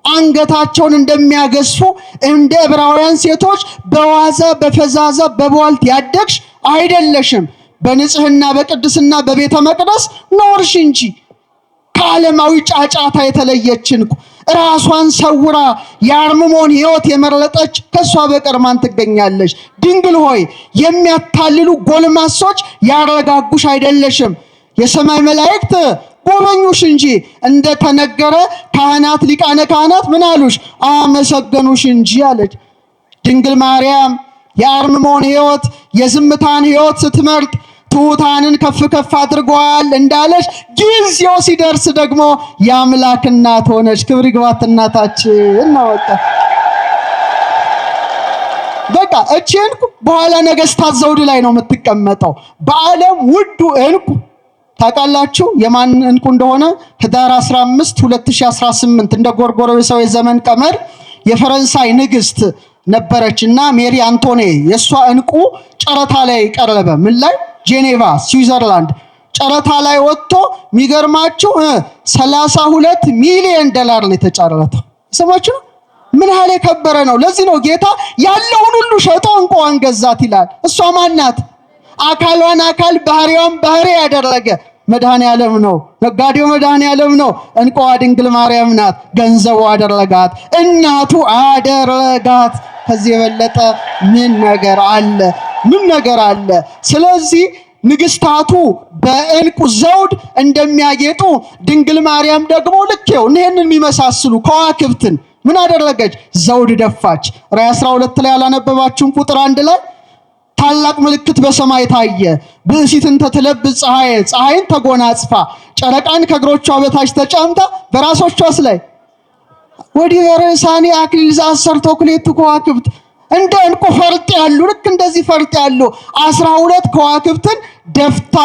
አንገታቸውን እንደሚያገዝፉ እንደ ዕብራውያን ሴቶች በዋዛ በፈዛዛ በቧልት ያደግሽ አይደለሽም። በንጽህና በቅድስና በቤተ መቅደስ ኖርሽ እንጂ ከዓለማዊ ጫጫታ የተለየችን ራሷን ሰውራ የአርምሞን ሕይወት የመረጠች ከሷ በቀር ማን ትገኛለች? ድንግል ሆይ የሚያታልሉ ጎልማሶች ያረጋጉሽ አይደለሽም። የሰማይ መላእክት ጎበኙሽ እንጂ እንደተነገረ ካህናት ሊቃነ ካህናት ምን አሉሽ? አመሰገኑሽ እንጂ አለች። ድንግል ማርያም የአርምሞን ሕይወት የዝምታን ሕይወት ስትመርጥ ትሑታንን ከፍ ከፍ አድርጓል እንዳለች ጊዜው ሲደርስ ደግሞ የአምላክ እናት ሆነች። ክብር ይግባት እናታችን ነው። በቃ እቺ ዕንቁ በኋላ ነገስታት ዘውድ ላይ ነው የምትቀመጠው። በዓለም ውዱ ዕንቁ ታውቃላችሁ የማን ዕንቁ እንደሆነ? ህዳር 15 2018 እንደ ጎርጎሮሳዊ ዘመን ቀመር የፈረንሳይ ንግስት ነበረችና ሜሪ አንቶኔ የሷ ዕንቁ ጨረታ ላይ ቀረበ። ምን ላይ? ጄኔቫ ስዊዘርላንድ ጨረታ ላይ ወጥቶ የሚገርማችሁ 32 ሚሊዮን ዶላር ነው የተጨረተው። ሰማችሁ? ምን ያህል የከበረ ነው። ለዚህ ነው ጌታ ያለውን ሁሉ ሸጦ ዕንቁዋን ገዛት ይላል። እሷ ማናት? አካሏን አካል ባህሪዋን ባህሪ ያደረገ መድኃኔዓለም ነው። ነጋዴው መድኃኔዓለም ነው። ዕንቁዋ ድንግል ማርያም ናት። ገንዘቡ አደረጋት፣ እናቱ አደረጋት። ከዚህ የበለጠ ምን ነገር አለ? ምን ነገር አለ? ስለዚህ ንግስታቱ በዕንቁ ዘውድ እንደሚያጌጡ ድንግል ማርያም ደግሞ ልኬው እነዚህን የሚመሳስሉ ከዋክብትን ምን አደረገች? ዘውድ ደፋች። ራዕይ 12 ላይ ያላነበባችሁም ቁጥር 1 ላይ ታላቅ ምልክት በሰማይ ታየ፣ ብእሲትን ተትለብስ ፀሐይን ተጎናጽፋ ጨረቃን ከእግሮቿ በታች ተጫምታ በራሶቿስ ላይ ወዲህ በርዕሳኒ አክሊል ዘአሰርቶ ክልኤቱ ከዋክብት እንደ ዕንቁ ፈርጥ ያሉ ልክ እንደዚህ ፈርጥ ያሉ 12 ከዋክብትን ደፍታ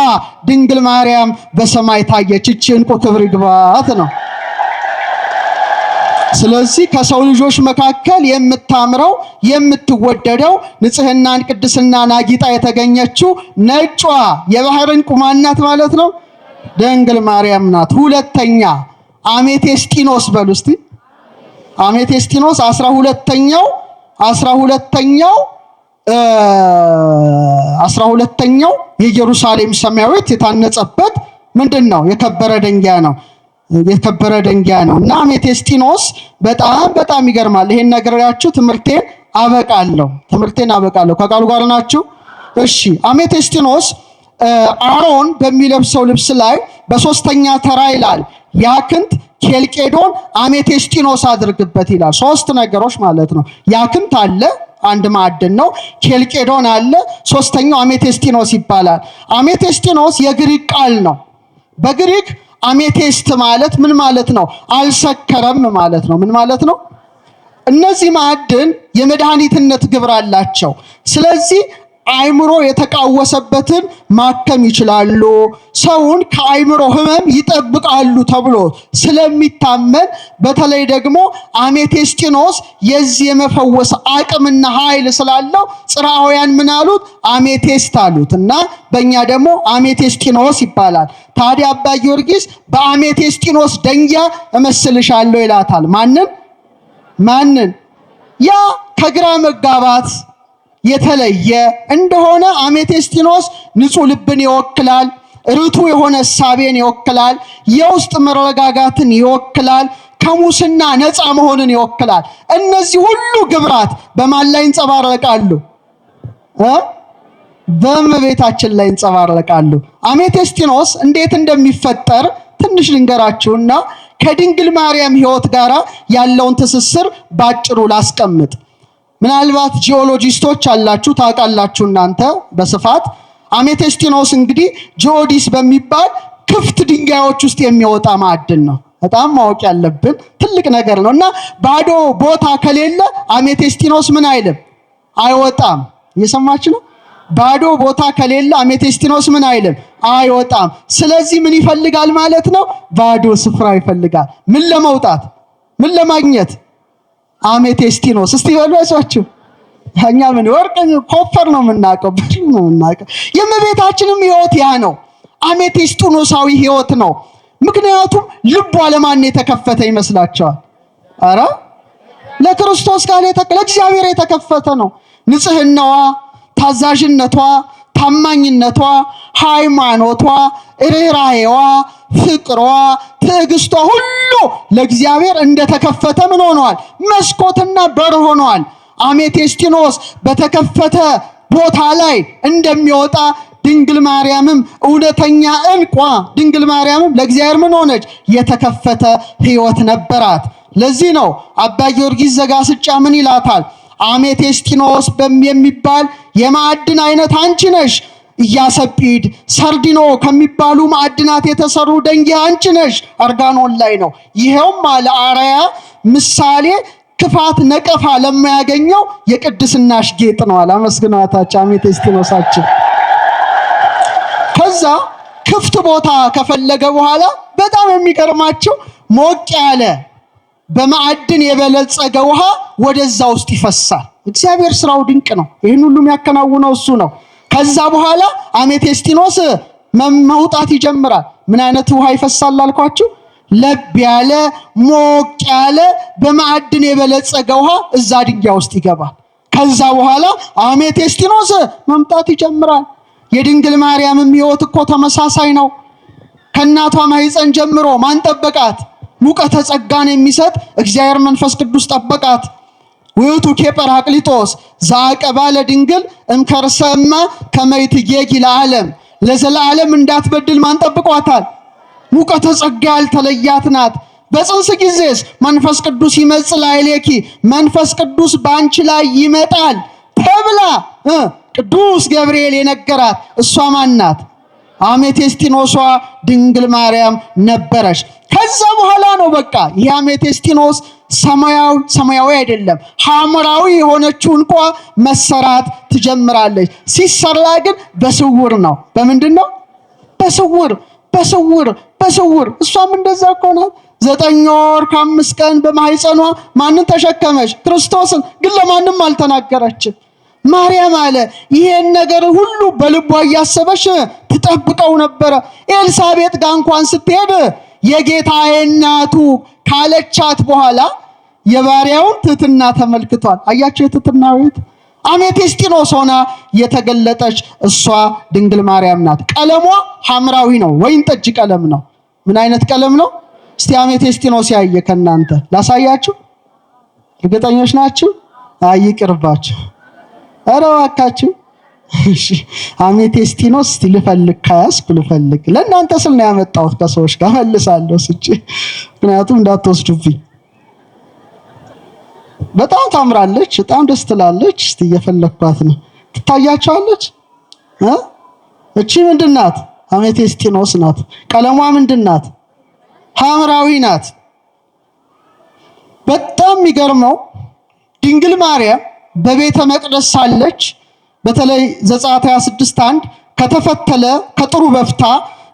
ድንግል ማርያም በሰማይ ታየች። እቺ ዕንቁ ክብር ይግባት ነው። ስለዚህ ከሰው ልጆች መካከል የምታምረው የምትወደደው ንጽህናን ቅድስናን አጊጣ የተገኘችው ነጯ የባህር ዕንቁ ማናት ማለት ነው? ድንግል ማርያም ናት። ሁለተኛ አሜቴስጢኖስ በሉ እስቲ። አሜቴስጢኖስ 12ኛው የኢየሩሳሌም ሰማያዊት የታነጸበት ምንድነው? የከበረ ድንጋይ ነው። የከበረ ድንጋይ ነው እና አሜቴስጢኖስ በጣም ይገርማል። ይሄን ነገራችሁ ትምህርቴን አበቃለሁ። ከቃሉ ጋር ናችሁ? እሺ። አሜቴስጢኖስ አሮን በሚለብሰው ልብስ ላይ በሶስተኛ ተራ ይላል ያክንት ኬልቄዶን አሜቴስጢኖስ አድርግበት ይላል። ሶስት ነገሮች ማለት ነው። ያክንት አለ፣ አንድ ማዕድን ነው። ኬልቄዶን አለ፣ ሶስተኛው አሜቴስጢኖስ ይባላል። አሜቴስጢኖስ የግሪክ ቃል ነው። በግሪክ አሜቴስት ማለት ምን ማለት ነው? አልሰከረም ማለት ነው። ምን ማለት ነው? እነዚህ ማዕድን የመድኃኒትነት ግብር አላቸው። ስለዚህ አይምሮ የተቃወሰበትን ማከም ይችላሉ፣ ሰውን ከአይምሮ ህመም ይጠብቃሉ ተብሎ ስለሚታመን በተለይ ደግሞ አሜቴስጢኖስ የዚህ የመፈወስ አቅምና ኃይል ስላለው ጽርዓውያን ምን አሉት? አሜቴስት አሉት እና በእኛ ደግሞ አሜቴስጢኖስ ይባላል። ታዲያ አባ ጊዮርጊስ በአሜቴስጢኖስ ደንጊያ እመስልሻለሁ ይላታል። ማንን? ያ ከግራ መጋባት የተለየ እንደሆነ አሜቴስጢኖስ ንጹህ ልብን ይወክላል፣ ርቱ የሆነ ሳቤን ይወክላል፣ የውስጥ መረጋጋትን ይወክላል፣ ከሙስና ነፃ መሆንን ይወክላል። እነዚህ ሁሉ ግብራት በማን ላይ ይንጸባረቃሉ? በእመቤታችን ላይ ይንጸባረቃሉ። አሜቴስቲኖስ እንዴት እንደሚፈጠር ትንሽ ልንገራችሁና ከድንግል ማርያም ሕይወት ጋር ያለውን ትስስር ባጭሩ ላስቀምጥ። ምናልባት ጂኦሎጂስቶች አላችሁ ታውቃላችሁ እናንተ በስፋት አሜቴስቲኖስ እንግዲህ ጂኦዲስ በሚባል ክፍት ድንጋዮች ውስጥ የሚወጣ ማዕድን ነው። በጣም ማወቅ ያለብን ትልቅ ነገር ነውና ባዶ ቦታ ከሌለ አሜቴስቲኖስ ምን አይልም አይወጣም። እየሰማችሁ ነው? ባዶ ቦታ ከሌለ አሜቴስቲኖስ ምን አይልም አይወጣም። ስለዚህ ምን ይፈልጋል ማለት ነው? ባዶ ስፍራ ይፈልጋል። ምን ለመውጣት ምን ለማግኘት? አሜቴስቲኖስ። እስቲ በሏቸው። እኛ ምን ወርቅ ኮፐር ነው የምናውቀው፣ ብር ነው የምናውቀው። የእመቤታችንም ሕይወት ያ ነው፣ አሜቴስቲኖሳዊ ሕይወት ነው። ምክንያቱም ልቧ ለማን የተከፈተ ይመስላችኋል? አረ ለክርስቶስ ቃል ለእግዚአብሔር የተከፈተ ነው። ንጽህናዋ፣ ታዛዥነቷ፣ ታማኝነቷ፣ ሃይማኖቷ፣ ርህራሄዋ፣ ፍቅሯ፣ ትዕግስቷ ሁሉ ለእግዚአብሔር እንደተከፈተ ምን ሆኗል? መስኮትና በር ሆኗል። አሜቴስቲኖስ በተከፈተ ቦታ ላይ እንደሚወጣ ድንግል ማርያምም እውነተኛ እንቋ ድንግል ማርያምም ለእግዚአብሔር ምን ሆነች? የተከፈተ ሕይወት ነበራት። ለዚህ ነው አባ ጊዮርጊስ ዘጋስጫ ምን ይላታል? አሜቴስቲኖስ የሚባል የማዕድን አይነት አንቺ ነሽ። ኢያሰጲድ፣ ሰርዲኖ ከሚባሉ ማዕድናት የተሰሩ ደንጊያ አንቺ ነሽ። አርጋኖን ላይ ነው። ይሄውም አለ አርአያ ምሳሌ ክፋት ነቀፋ ለማያገኘው የቅድስናሽ ጌጥ ነው አለ። አመስግናታችን አሜቴስቲኖሳችን። ከዛ ክፍት ቦታ ከፈለገ በኋላ በጣም የሚገርማቸው ሞቅ ያለ በማዕድን የበለጸገ ውሃ ወደዛ ውስጥ ይፈሳል። እግዚአብሔር ስራው ድንቅ ነው። ይህን ሁሉ የሚያከናውነው እሱ ነው። ከዛ በኋላ አሜቴስቲኖስ መውጣት ይጀምራል። ምን አይነት ውሃ ይፈሳል አልኳችሁ? ለብ ያለ ሞቅ ያለ በማዕድን የበለጸገ ውሃ እዛ ድንጋይ ውስጥ ይገባል። ከዛ በኋላ አሜቴስቲኖስ መምጣት ይጀምራል። የድንግል ማርያምም ሕይወት እኮ ተመሳሳይ ነው። ከእናቷ ማኅፀን ጀምሮ ማን ጠበቃት? ሙቀተ ጸጋን የሚሰጥ እግዚአብሔር መንፈስ ቅዱስ ጠበቃት። ውእቱ ኬጰራቅሊጦስ ዘአቀባ ለድንግል እምከርሰማ ከመ ይትጌጊ ለዓለም። ለዘላለም እንዳትበድል ማን ጠብቋታል? ሙቀተ ጸጋ ያልተለያት ናት። በጽንስ ጊዜስ መንፈስ ቅዱስ ይመጽእ ላዕሌኪ፣ መንፈስ ቅዱስ በአንቺ ላይ ይመጣል ተብላ ቅዱስ ገብርኤል የነገራት እሷ ማን ናት? አሜቴስቲኖሷ ድንግል ማርያም ነበረች። ከዛ በኋላ ነው በቃ ይህ አሜቴስቲኖስ ሰማያዊ አይደለም ሐምራዊ የሆነችው እንኳ መሰራት ትጀምራለች። ሲሰራ ግን በስውር ነው። በምንድን ነው? በስውር በስውር በስውር። እሷም እንደዛ እኮ ናት። 9 ወር ከ5 ቀን በማኅፀኗ ማንን ተሸከመች? ክርስቶስን። ግን ለማንም አልተናገረችም። ማርያም አለ ይሄን ነገር ሁሉ በልቧ እያሰበች ትጠብቀው ነበረ። ኤልሳቤጥ ጋር እንኳን ስትሄድ የጌታዬ እናቱ ካለቻት በኋላ የባሪያውን ትሕትና ተመልክቷል። አያቸው የትሕትና ቤት አሜቴስቲኖስ ሆና የተገለጠች እሷ ድንግል ማርያም ናት። ቀለሟ ሐምራዊ ነው፣ ወይን ጠጅ ቀለም ነው። ምን አይነት ቀለም ነው? እስቲ አሜቴስቲኖስ ያየ ከናንተ ላሳያችሁ። እርግጠኞች ናችሁ? አይቅርባችሁ። ኧረ እባካችሁ። እሺ አሜቴስቲኖስ እስቲ ልፈልግ፣ ከያዝኩ ልፈልግ። ለእናንተ ስል ነው ያመጣሁት። ከሰዎች ጋር መልሳለሁ ስጪ፣ ምክንያቱም እንዳትወስዱብኝ። በጣም ታምራለች፣ በጣም ደስ ትላለች። እስቲ እየፈለኳት ነው። ትታያቸዋለች። እቺ ምንድን ናት? አሜቴስቲኖስ ናት። ቀለሟ ምንድን ናት? ሐምራዊ ናት። በጣም የሚገርመው ድንግል ማርያም በቤተ መቅደስ ሳለች በተለይ ዘጸአት 26:1 ከተፈተለ ከጥሩ በፍታ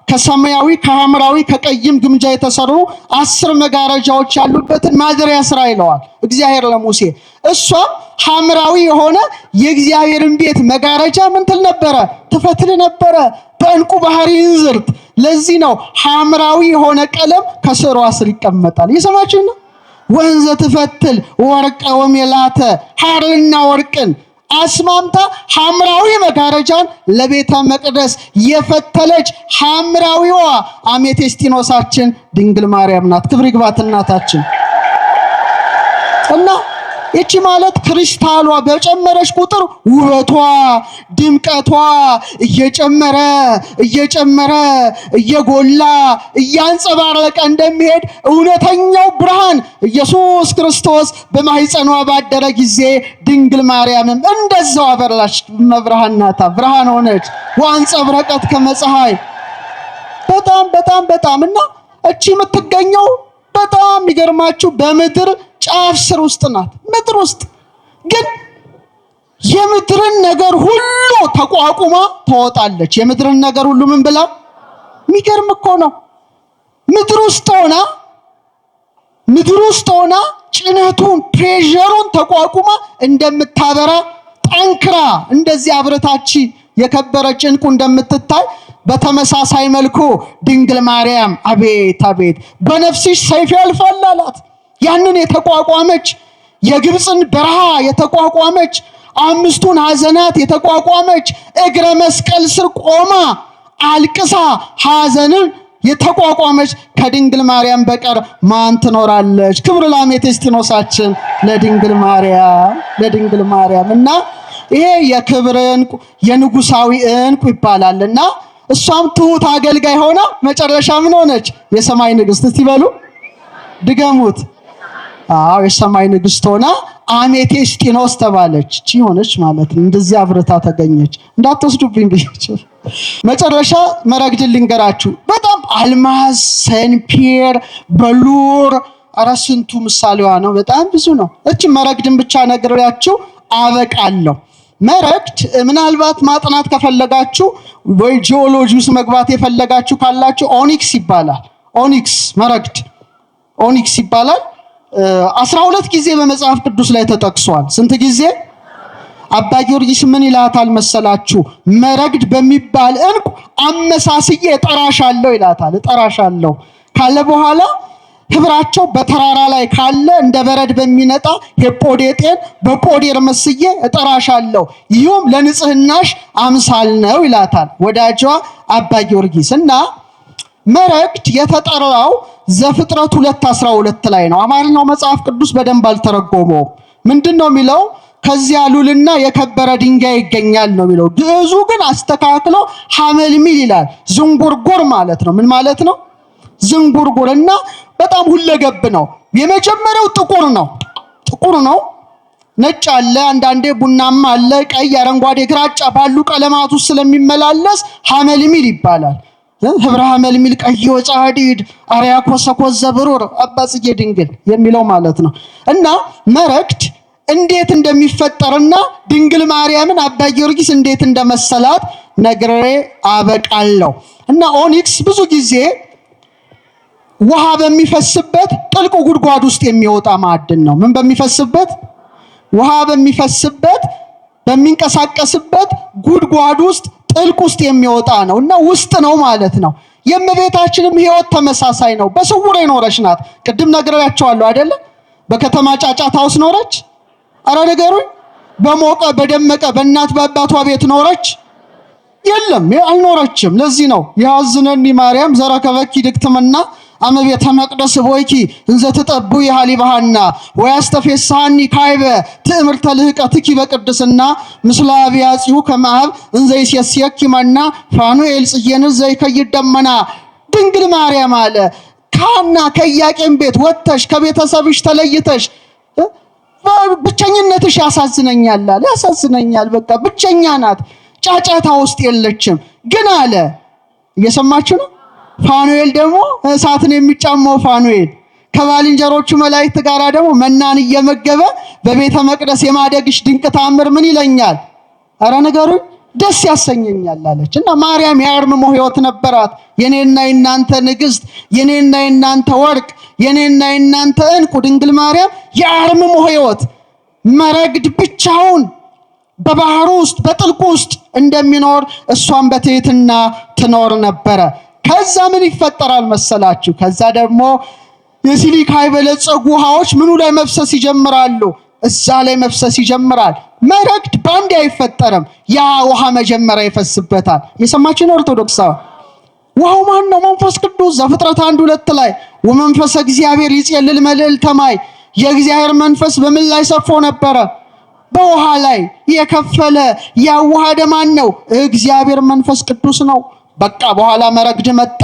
ከሰማያዊ ከሐምራዊ ከቀይም ግምጃ የተሰሩ 10 መጋረጃዎች ያሉበትን ማደሪያ ስራ ይለዋል እግዚአብሔር ለሙሴ። እሷም ሐምራዊ የሆነ የእግዚአብሔርን ቤት መጋረጃ ምን ትል ነበረ? ትፈትል ነበረ በዕንቁ ባህሪ እንዝርት። ለዚህ ነው ሐምራዊ የሆነ ቀለም ከስሯ ስር ይቀመጣል። እየሰማችሁ ነው? ወንዘ ትፈትል ወርቀ ወሜላተ፣ ሐርና ወርቅን አስማምታ ሐምራዊ መጋረጃን ለቤተ መቅደስ የፈተለች ሐምራዊዋ አሜቴስቲኖሳችን ድንግል ማርያም ናት። ክብር ይግባት እናታችን። እና እቺ ማለት ክሪስታሏ በጨመረች ቁጥር ውበቷ ድምቀቷ እየጨመረ እየጎላ እያንጸባረቀ እንደሚሄድ እውነተኛው ብርሃን ኢየሱስ ክርስቶስ በማህፀኗ ባደረ ጊዜ ድንግል ማርያምም እንደዛው አበራች። መብርሃን ናታ፣ ብርሃን ሆነች። ወአንጸብረቀት ከመፀሐይ በጣም እና እቺ የምትገኘው በጣም የሚገርማችሁ በምድር ጫፍ ስር ውስጥ ናት። ምድር ውስጥ ግን የምድርን ነገር ሁሉ ተቋቁማ ትወጣለች። የምድርን ነገር ሁሉ ምን ብላ? የሚገርም እኮ ነው። ምድር ውስጥ ሆና ጭነቱን ፕሬሸሩን ተቋቁማ እንደምታበራ ጠንክራ እንደዚህ አብረታች የከበረች ዕንቁ እንደምትታይ በተመሳሳይ መልኩ ድንግል ማርያም አቤት በነፍስሽ ሰይፍ ያልፋል አላት። ያንን የተቋቋመች የግብፅን በረሃ የተቋቋመች 5ቱን ሐዘናት የተቋቋመች እግረ መስቀል ስር ቆማ አልቅሳ ሐዘንን የተቋቋመች ከድንግል ማርያም በቀር ማን ትኖራለች? ክብር ለአሜቴስቲኖሳችን ለድንግል ማርያም እና ይሄ የክብር ዕንቁ የንጉሳዊ ዕንቁ ይባላልና እሷም ትሁት አገልጋይ ሆና መጨረሻ ምን ሆነች? የሰማይ ንግስት። እስቲ በሉ ድገሙት። የሰማይ ንግስት ሆና አሜቴስጢኖስ ተባለች። እቺ ሆነች ማለት ነው። እንደዚህ አብረታ ተገኘች። እንዳትወስዱብኝ ብያችሁ መጨረሻ መረግድን ልንገራችሁ። በጣም አልማዝ፣ ሰንፔር፣ በሉር አራስንቱ ምሳሌዋ ነው። በጣም ብዙ ነው። እቺ መረግድን ብቻ ነግሬያችሁ አበቃለሁ። መረግድ ምናልባት ማጥናት ከፈለጋችሁ ወይ ጂኦሎጂ ውስጥ መግባት የፈለጋችሁ ካላችሁ ኦኒክስ ይባላል። መረግድ ኦኒክስ ይባላል። 12 ጊዜ በመጽሐፍ ቅዱስ ላይ ተጠቅሷል። ስንት ጊዜ? አባ ጊዮርጊስ ምን ይላታል መሰላችሁ? መረግድ በሚባል ዕንቁ አመሳስዬ እጠራሻለሁ ይላታል። እጠራሻለሁ ካለ በኋላ ህብራቸው በተራራ ላይ ካለ እንደ በረድ በሚነጣ ሄጶዴጤን በጶዴር መስዬ እጠራሻለሁ፣ ይህም ለንጽህናሽ አምሳል ነው ይላታል ወዳጇ አባ ጊዮርጊስ። እና መረግድ የተጠራው ዘፍጥረት 2:12 ላይ ነው። አማርኛው መጽሐፍ ቅዱስ በደንብ አልተረጎመውም። ምንድነው የሚለው? ከዚያ ሉልና የከበረ ድንጋይ ይገኛል ነው የሚለው። ግዕዙ ግን አስተካክሎ ሐመልሚል ይላል። ዝንጉርጉር ማለት ነው። ምን ማለት ነው? ዝንጉርጉር። እና በጣም ሁለገብ ነው። የመጀመሪያው ጥቁር ነው። ነጭ አለ፣ አንዳንዴ ቡናማ አለ፣ ቀይ፣ አረንጓዴ፣ ግራጫ ባሉ ቀለማት ውስጥ ስለሚመላለስ ሐመልሚል ይባላል። ህብረ ሐመልሚል ቀይ ወጻዲድ አርያ ኮሰኮዘ ብሩር አባ ጽጌ ድንግል የሚለው ማለት ነው። እና መረግድ እንዴት እንደሚፈጠርና ድንግል ማርያምን አባ ጊዮርጊስ እንዴት እንደመሰላት ነግሬ አበቃለሁ። እና ኦኒክስ ብዙ ጊዜ ውሃ በሚፈስበት ጥልቅ ጉድጓድ ውስጥ የሚወጣ ማዕድን ነው። ምን በሚፈስበት? ውሃ በሚፈስበት በሚንቀሳቀስበት ጉድጓድ ውስጥ ጥልቅ ውስጥ የሚወጣ ነው እና ውስጥ ነው ማለት ነው። የእመቤታችንም ሕይወት ተመሳሳይ ነው። በስውር የኖረች ናት። ቅድም ነግሬያቸዋለሁ አይደለ? በከተማ ጫጫታ ውስጥ ኖረች? አረ ነገሩኝ። በሞቀ በደመቀ በእናት በአባቷ ቤት ኖረች? የለም፣ አልኖረችም። ለዚህ ነው ያዝነኒ ማርያም ዘረከበኪ ድክትምና አመቤተ መቅደስ ቦይኪ እንዘ ተጠቡ የሃሊባሃና ወያስተፈሳኒ ካይበ ትዕምርተ ልህቀትኪ በቅድስና ምስለ አብያጺሁ ከማብ እንዘ ይስየኪ መና ፋኑኤል ጽየን ዘይከይደመና። ድንግል ማርያም አለ ካና ከኢያቄም ቤት ወጥተሽ ከቤተሰብሽ ተለይተሽ ብቸኝነትሽ ያሳዝነኛል አለ። ያሳዝነኛል፣ በቃ ብቸኛ ናት፣ ጫጫታ ውስጥ የለችም። ግን አለ እየሰማችሁ ነው። ፋኑኤል ደግሞ እሳትን የሚጫማው ፋኑኤል ከባልንጀሮቹ መላእክት ጋር ደግሞ መናን እየመገበ በቤተ መቅደስ የማደግሽ ድንቅ ታምር ምን ይለኛል? አረ ነገሩን ደስ ያሰኘኛል አለች። እና ማርያም የአርምሞ ሕይወት ነበራት። የኔና የናንተ ንግስት፣ የኔና የናንተ ወርቅ፣ የኔና የናንተ ዕንቁ ድንግል ማርያም የአርምሞ ሕይወት መረግድ ብቻውን በባህሩ ውስጥ በጥልቁ ውስጥ እንደሚኖር እሷን በትህትና ትኖር ነበረ። ከዛ ምን ይፈጠራል መሰላችሁ? ከዛ ደግሞ የሲሊካ የበለጸጉ ውሃዎች ምኑ ላይ መፍሰስ ይጀምራሉ? እዛ ላይ መፍሰስ ይጀምራል። መረግድ ባንዴ አይፈጠርም። ያ ውሃ መጀመሪያ ይፈስበታል። የሰማችሁ ነው ኦርቶዶክሳዊ። ውሃው ማን ነው? መንፈስ ቅዱስ። ዘፍጥረት 1:2 ላይ ወመንፈሰ እግዚአብሔር ይጼልል መልዕልተ ማይ የእግዚአብሔር መንፈስ በምን ላይ ሰፎ ነበረ? በውሃ ላይ። የከፈለ ያዋሃደ ማን ነው? እግዚአብሔር መንፈስ ቅዱስ ነው። በቃ በኋላ መረግድ መጣ።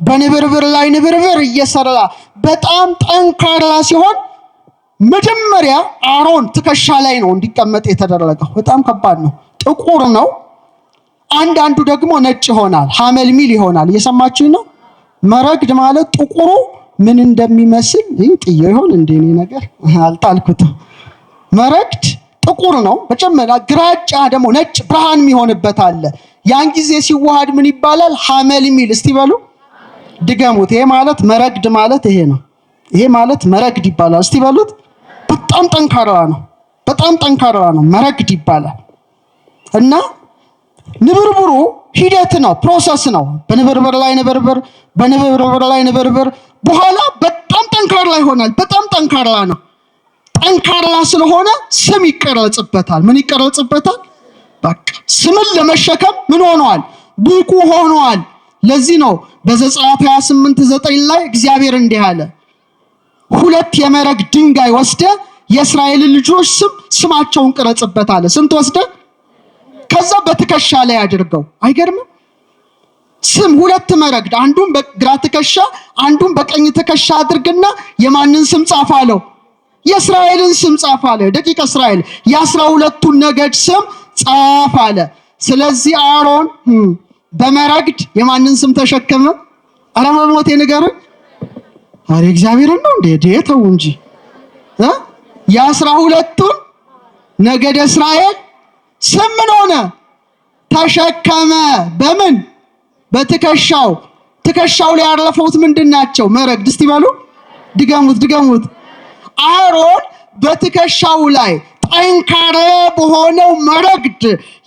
በንብርብር ላይ ንብርብር እየሰራ በጣም ጠንካራ ሲሆን መጀመሪያ አሮን ትከሻ ላይ ነው እንዲቀመጥ የተደረገው። በጣም ከባድ ነው። ጥቁር ነው። አንዳንዱ ደግሞ ነጭ ይሆናል፣ ሐመልሚል ይሆናል። እየሰማችሁኝ ነው? መረግድ ማለት ጥቁሩ ምን እንደሚመስል ጥዬ ይሆን እንደኔ ነገር አልጣልኩትም። መረግድ ጥቁር ነው። መጀመሪያ ግራጫ ደግሞ ነጭ ብርሃን የሚሆንበት አለ። ያን ጊዜ ሲዋሃድ ምን ይባላል? ሐመልሚል። እስቲ በሉ ድገሙት። ይሄ ማለት መረግድ ማለት ይሄ ነው። ይሄ ማለት መረግድ ይባላል። እስቲ በሉት። በጣም ጠንካራ ነው። በጣም ጠንካራ ነው። መረግድ ይባላል። እና ንብርብሩ ሂደት ነው፣ ፕሮሰስ ነው። በንብርብር ላይ ንብርብር፣ በንብርብር ላይ ንብርብር፣ በኋላ በጣም ጠንካራ ይሆናል። በጣም ጠንካራ ነው። ጠንካራ ስለሆነ ስም ይቀረጽበታል። ምን ይቀረጽበታል? በቃ ስምን ለመሸከም ምን ሆኗል? ብቁ ሆኗል። ለዚህ ነው በዘጸአት 28:9 ላይ እግዚአብሔር እንዲህ አለ፣ 2 የመረግድ ድንጋይ ወስደ የእስራኤል ልጆች ስማቸውን ቅረጽበት አለ። ስንት ወስደ? ከዛ በትከሻ ላይ አድርገው። አይገርምም? ስም 2 መረግድ፣ አንዱን በግራ ትከሻ አንዱን በቀኝ ትከሻ አድርግና የማንን ስም ጻፍ አለው? የእስራኤልን ስም ጻፍ አለ። ደቂቀ እስራኤል የ12ቱን ነገድ ስም ጻፍ አለ። ስለዚህ አሮን በመረግድ የማንን ስም ተሸከመ? አረ መሞቴ ንገሩኝ። አረ እግዚአብሔርን ነው እንዴ? ተው እንጂ የ12ቱን ነገደ እስራኤል ስም ምን ሆነ? ተሸከመ። በምን? በትከሻው። ትከሻው ላይ ያረፈውት ምንድናቸው? መረግድ። እስቲ በሉ ድገሙት። አሮን በትከሻው ላይ ጠንካራ በሆነው መረግድ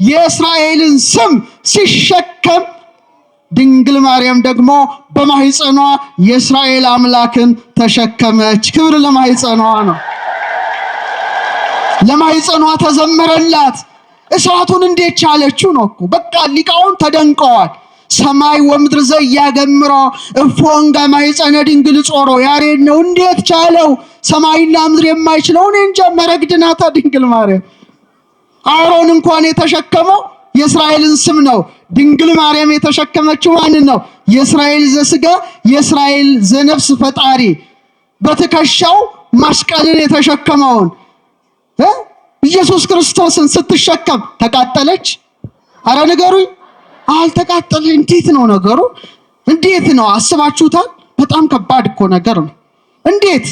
የእስራኤልን ስም ሲሸከም፣ ድንግል ማርያም ደግሞ በማህፀኗ የእስራኤል አምላክን ተሸከመች። ክብር ለማህፀኗ ነው። ለማህፀኗ ተዘመረላት። እሳቱን እንዴት ቻለችው ነው እኮ። በቃ ሊቃውን ተደንቀዋል። ሰማይ ወምድር ዘያገምሮ እፎንጋ ማህፀነ ድንግል ጾሮ ያሬድ ነው። እንዴት ቻለው? ሰማይና ምድር የማይችለው እኔ እንጃ። መረግድ ናታ ድንግል ማርያም። አሮን እንኳን የተሸከመው የእስራኤልን ስም ነው። ድንግል ማርያም የተሸከመችው ማንን ነው? የእስራኤል ዘስጋ የእስራኤል ዘነፍስ ፈጣሪ በትከሻው መስቀልን የተሸከመውን ኢየሱስ ክርስቶስን ስትሸከም ተቃጠለች? አረ ንገሩኝ። አልተቃጠለ። እንዴት ነው ነገሩ? እንዴት ነው? አስባችሁታል? በጣም ከባድ እኮ ነገር ነው። እንዴት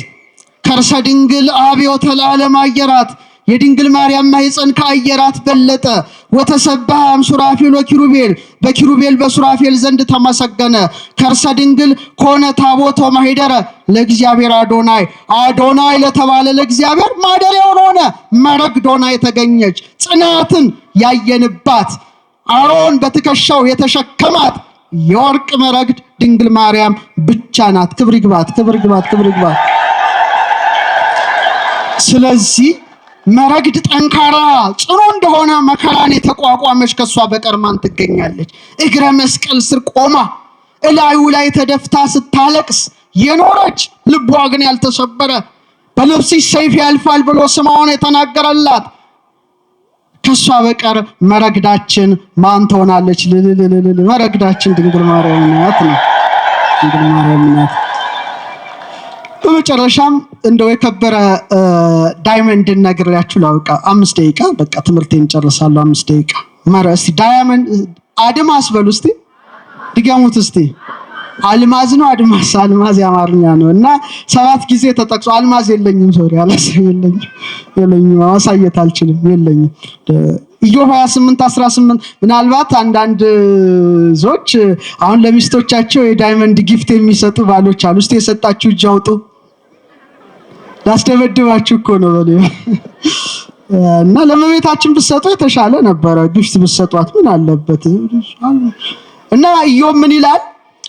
ከርሰ ድንግል አብዮተ ለዓለም አየራት፣ የድንግል ማርያም ማህፀን ከአየራት በለጠ። ወተሰብሐ ሱራፌል ወኪሩቤል፣ በኪሩቤል በሱራፌል ዘንድ ተመሰገነ። ከርሰ ድንግል ኮነ ታቦቶ ማኅደረ ለእግዚአብሔር አዶናይ፣ አዶናይ ለተባለ ለእግዚአብሔር ማደሪያው ሆነ። መረግድ ሆና የተገኘች ጽናትን ያየንባት አሮን በትከሻው የተሸከማት የወርቅ መረግድ ድንግል ማርያም ብቻ ናት። ክብር ይግባት። ስለዚህ መረግድ ጠንካራ ጽኑ እንደሆነ መከራን የተቋቋመች ከሷ በቀር ማን ትገኛለች? እግረ መስቀል ስር ቆማ እላዩ ላይ ተደፍታ ስታለቅስ የኖረች ልቧ ግን ያልተሰበረ በልብስሽ ሰይፍ ያልፋል ብሎ ስምዖን የተናገረላት ከሷ በቀር መረግዳችን ማን ትሆናለች? መረግዳችን ድንግል ማርያም ናት ነው። ድንግል ማርያም ናት። በመጨረሻም እንደው የከበረ ዳይመንድ ነግሬያችሁ ላውቃ 5 ደቂቃ በቃ ትምህርቴን ጨርሳለሁ። 5 ደቂቃ እስቲ ዳይመንድ አድማስ በሉ እስቲ ድገሙት እስቲ። አልማዝ ነው አድማስ? አልማዝ የአማርኛ ነው እና 7 ጊዜ ተጠቅሶ አልማዝ የለኝም። ሶሪ የለኝም ማሳየት አልችልም። የለኝም። ኢዮብ 28:18 ምናልባት አንዳንድ ዞች አሁን ለሚስቶቻቸው የዳይመንድ ጊፍት የሚሰጡ ባሎች አሉ። እስቲ የሰጣችሁ እጅ አውጡ። ላስደበድባችሁ እኮ ነው በለ እና ለመቤታችን ብትሰጡ የተሻለ ነበረ። ጊፍት ብትሰጧት ምን አለበት? እና ኢዮብ ምን ይላል?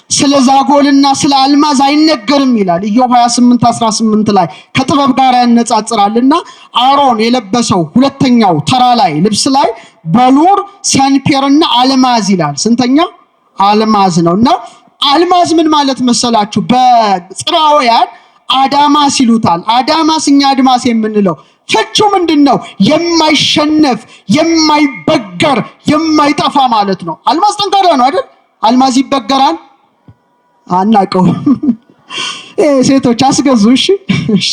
ስለ ዛጎልና ስለ አልማዝ አይነገርም ይላል ኢዮብ 28:18 ላይ ከጥበብ ጋር ያነጻጽራልና አሮን የለበሰው ሁለተኛው ተራ ላይ ልብስ ላይ በሉር ሰንፔርና አልማዝ ይላል። ስንተኛ? አልማዝ ነውና አልማዝ ምን ማለት መሰላችሁ? በጽራውያን አዳማስ ይሉታል። አዳማስ እኛ አድማስ የምንለው ፍቹ ምንድነው? የማይሸነፍ የማይበገር የማይጠፋ ማለት ነው። አልማዝ ጠንካራ ነው አይደል? አልማዝ ይበገራል? አናውቀውም። ሴቶች አስገዙ። እሺ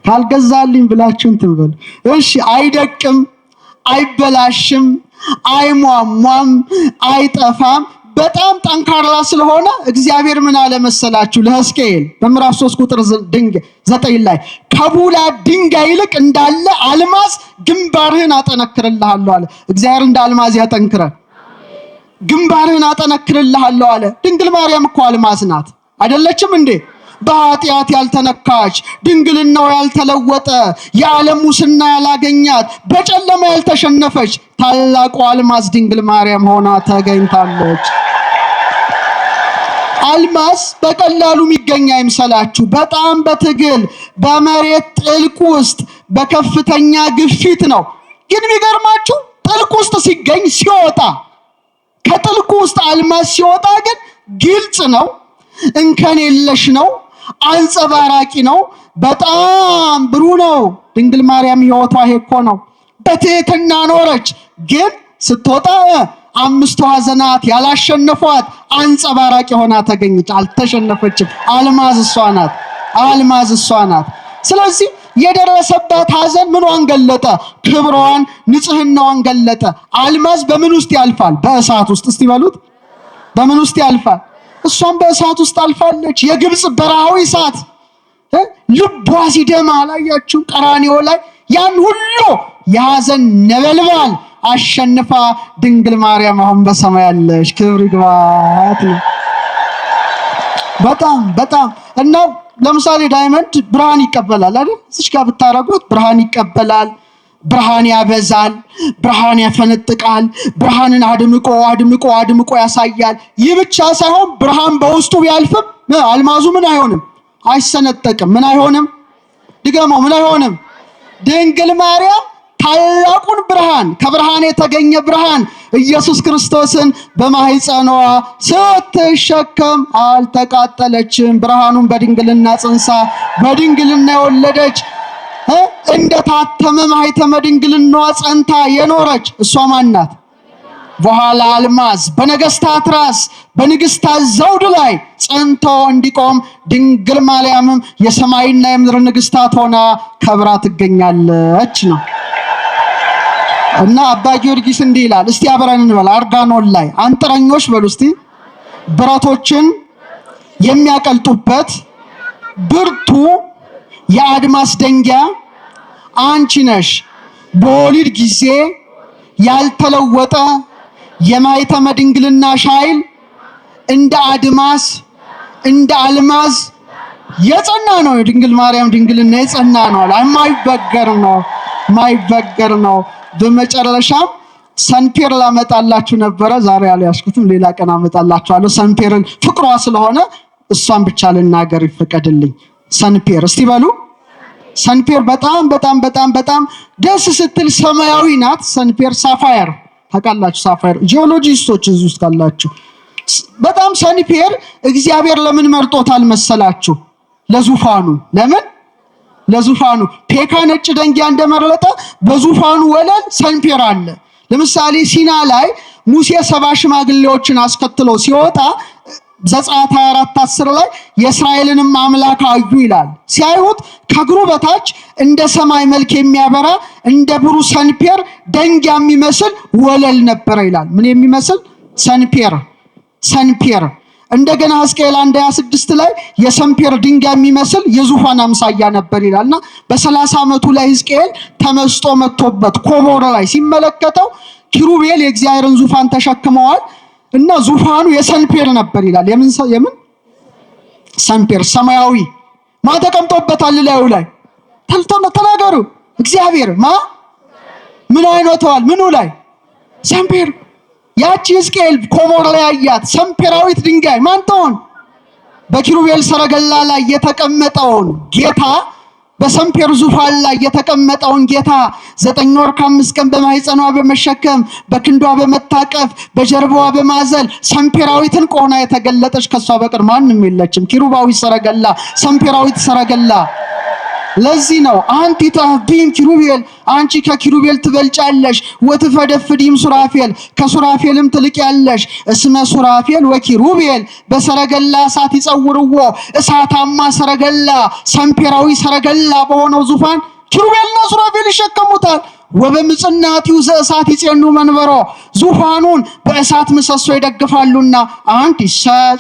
ካልገዛልኝ ብላችሁ እንትን በሉ። እሺ አይደቅም፣ አይበላሽም፣ አይሟሟም፣ አይጠፋም። በጣም ጠንካራ ስለሆነ እግዚአብሔር ምን አለ መሰላችሁ? ለሕዝቅኤል በምዕራፍ 3 ቁጥር 9 ላይ ከቡላ ድንጋይ ይልቅ እንዳለ አልማዝ ግንባርህን አጠነክርልሃለሁ አለ። እግዚአብሔር እንደ አልማዝ ያጠንክረን። ግንባርህን አጠነክርልሃለሁ አለ። ድንግል ማርያም እኮ አልማዝ ናት አይደለችም እንዴ? በኃጢአት ያልተነካች፣ ድንግልናው ያልተለወጠ፣ የዓለም ሙስና ያላገኛት፣ በጨለማ ያልተሸነፈች ታላቁ አልማዝ ድንግል ማርያም ሆና ተገኝታለች። አልማዝ በቀላሉ የሚገኝ አይምሰላችሁ። በጣም በትግል በመሬት ጥልቅ ውስጥ በከፍተኛ ግፊት ነው። ግን የሚገርማችሁ ጥልቅ ውስጥ ሲገኝ ሲወጣ፣ ከጥልቁ ውስጥ አልማዝ ሲወጣ ግን ግልጽ ነው፣ እንከን የለሽ ነው፣ አንጸባራቂ ነው፣ በጣም ብሩህ ነው። ድንግል ማርያም ሕይወቷ ይሄ እኮ ነው። በትህትና ኖረች፣ ግን ስትወጣ አምስቱ ሐዘናት ያላሸነፏት አንጸባራቂ ሆና ተገኘች። አልተሸነፈችም። አልማዝ እሷ ናት። አልማዝ እሷ ናት። ስለዚህ የደረሰባት ሐዘን ምኗን ገለጠ? ክብሯን፣ ንጽህናዋን ገለጠ። አልማዝ በምን ውስጥ ያልፋል? በእሳት ውስጥ። እስቲ በሉት፣ በምን ውስጥ ያልፋል? እሷም በእሳት ውስጥ አልፋለች። የግብጽ በረሃዊ እሳት ልቧ ሲደማ አላያችሁ? ቀራንዮ ላይ ያን ሁሉ የሐዘን ነበልባል አሸንፋ ድንግል ማርያም አሁን በሰማይ ያለች፣ ክብር ይግባት። በጣም እና ለምሳሌ ዳይመንድ ብርሃን ይቀበላል አይደል? እዚህ ጋር ብታረጉት ብርሃን ይቀበላል፣ ብርሃን ያበዛል፣ ብርሃን ያፈነጥቃል፣ ብርሃንን አድምቆ ያሳያል። ይህ ብቻ ሳይሆን ብርሃን በውስጡ ቢያልፍም አልማዙ ምን አይሆንም? አይሰነጠቅም። ምን አይሆንም? ድገመው፣ ምን አይሆንም? ድንግል ማርያም ታላቁን ብርሃን፣ ከብርሃን የተገኘ ብርሃን ኢየሱስ ክርስቶስን በማህፀኗ ስትሸከም አልተቃጠለችም። ብርሃኑን በድንግልና ጽንሳ በድንግልና የወለደች እንደታተመ ማኅተመ ድንግልናዋ ጸንታ የኖረች እሷ ማን ናት? በኋላ አልማዝ በነገስታት ራስ በንግስታት ዘውድ ላይ ጸንቶ እንዲቆም ድንግል ማርያምም የሰማይና የምድር ንግስታት ሆና ከብራ ትገኛለች ነው። እና አባ ጊዮርጊስ እንዲህ ይላል። እስቲ አብረን እንበል። አርጋኖን ላይ አንጥረኞች በሉ እስቲ ብረቶችን የሚያቀልጡበት ብርቱ የአድማስ ደንጊያ አንቺ ነሽ። በወሊድ ጊዜ ያልተለወጠ የማኅተመ ድንግልናሽ ኃይል እንደ አድማስ እንደ አልማዝ የጸና ነው። የድንግል ማርያም ድንግልና የጸና ነው። የማይበገር ነው። በመጨረሻም ሰንፔር ላመጣላችሁ ነበረ። ዛሬ አልያዝኩትም፣ ሌላ ቀን አመጣላችኋለሁ። ሰንፔርን ፍቅሯ ስለሆነ እሷን ብቻ ልናገር ይፈቀድልኝ። ሰንፔር እስቲ በሉ። ሰንፔር በጣም ደስ ስትል ሰማያዊ ናት። ሰንፔር ሳፋየር ታውቃላችሁ? ሳፋየር ጂኦሎጂስቶች እዚህ ውስጥ ካላችሁ በጣም ሰንፔር እግዚአብሔር ለምን መርጦታል መሰላችሁ? ለዙፋኑ። ለምን? ለዙፋኑ። ፔካ ነጭ ደንጊያ እንደመረጠ በዙፋኑ ወለል ሰንፔር አለ። ለምሳሌ ሲና ላይ ሙሴ 70 ሽማግሌዎችን አስከትሎ ሲወጣ ዘጸአት 24:10 ላይ የእስራኤልንም አምላክ አዩ ይላል። ሲያዩት ከእግሩ በታች እንደ ሰማይ መልክ የሚያበራ እንደ ብሩህ ሰንፔር ደንጊያ የሚመስል ወለል ነበረ ይላል። ምን የሚመስል? ሰንፔር። እንደገና ሕዝቅኤል 1:26 ላይ የሰንፔር ድንጋይ የሚመስል የዙፋን አምሳያ ነበር ይላልና በ30 ዓመቱ ላይ ሕዝቅኤል ተመስጦ መጥቶበት ኮቦር ላይ ሲመለከተው ኪሩቤል የእግዚአብሔርን ዙፋን ተሸክመዋል እና ዙፋኑ የሰንፔር ነበር ይላል። የምን ሰንፔር? ሰማያዊ። ማ ተቀምጦበታል ላዩ ላይ? ተናገሩ። እግዚአብሔር ምን አይኖተዋል? ምኑ ላይ? ሰንፔር። ያቺ ሕዝቅኤል ኮቦር ላይ ያያት ሰንፔራዊት ድንጋይ ማን ትሆን? በኪሩቤል ሰረገላ ላይ የተቀመጠውን ጌታ በሰምፔር ዙፋን ላይ የተቀመጠውን ጌታ 9 ወር ከ5 ቀን በማህፀኗ በመሸከም በክንዷ በመታቀፍ በጀርባዋ በማዘል ሰምፔራዊትን ቆና የተገለጠች ከሷ በቀር ማንም የለችም። ኪሩባዊ ሰረገላ፣ ሰምፔራዊት ሰረገላ። ለዚህ ነው አንቲ ተህዲም ኪሩቤል፣ አንቺ ከኪሩቤል ትበልጫለሽ። ወትፈደፍዲም ሱራፌል፣ ከሱራፌልም ትልቂያለሽ። እስመ ሱራፌል ወኪሩቤል በሰረገላ እሳት ይጸውርዎ፣ እሳታማ ሰረገላ ሰምፔራዊ ሰረገላ በሆነው ዙፋን ኪሩቤልና ሱራፌል ይሸከሙታል። ወበምጽናቲው ዘእሳት ይጼኑ መንበሮ፣ ዙፋኑን በእሳት ምሰሶ ይደግፋሉና። አንቲ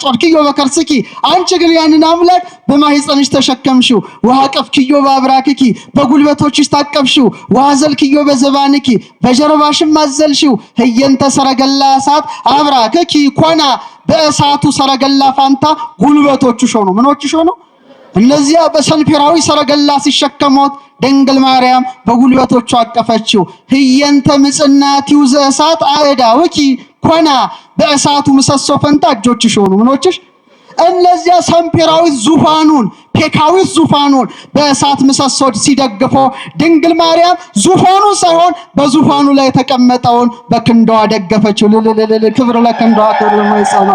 ጾርኪዮ በከርስኪ፣ አንቺ ግን ያንን አምላክ በማህፀንሽ ተሸከምሽው። ወሐቀፍኪዮ በአብራክኪ፣ በጉልበቶችሽ ታቀፍሽው። ወሐዘልኪዮ በዘባንኪ፣ በጀርባሽም አዘልሽው። ህየንተ ሰረገላ እሳት አብራክኪ ኮና፣ በእሳቱ ሰረገላ ፋንታ ጉልበቶችሽ ሆኑ። ምኖችሽ ሆኑ? እነዚያ በሰንፔራዊ ሰረገላ ሲሸከሙት ድንግል ማርያም በጉልበቶቿ አቀፈችው። ህየንተ ምጽናቲው ዘእሳት አእዳውኪ ኮና፣ በእሳቱ ምሰሶ ፈንታ እጆችሽ ሆኑ። ምኖችሽ? እነዚያ ሰምፔራዊት ዙፋኑን ፔካዊት ዙፋኑን በእሳት ምሰሶች ሲደግፈው ድንግል ማርያም ዙፋኑን ሳይሆን በዙፋኑ ላይ የተቀመጠውን በክንዷ ደገፈችው። ክብር ለክንዷ፣ ክብር ለማኅፀኗ።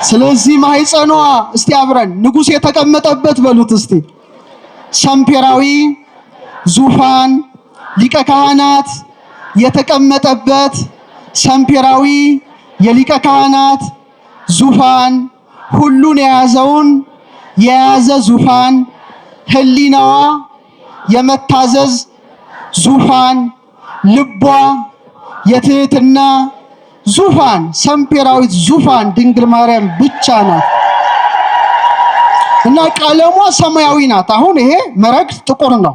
ስለዚህ ማኅፀኗ እስቲ አብረን ንጉሥ የተቀመጠበት በሉት እስቲ። ሰምፔራዊ ዙፋን ሊቀ ካህናት የተቀመጠበት ሰምፔራዊ የሊቀ ካህናት ዙፋን፣ ሁሉን የያዘ ዙፋን፣ ህሊናዋ የመታዘዝ ዙፋን፣ ልቧ የትህትና ዙፋን፣ ሰምፔራዊት ዙፋን ድንግል ማርያም ብቻ ናት። እና ቀለሟ ሰማያዊ ናት። አሁን ይሄ መረግድ ጥቁር ነው፣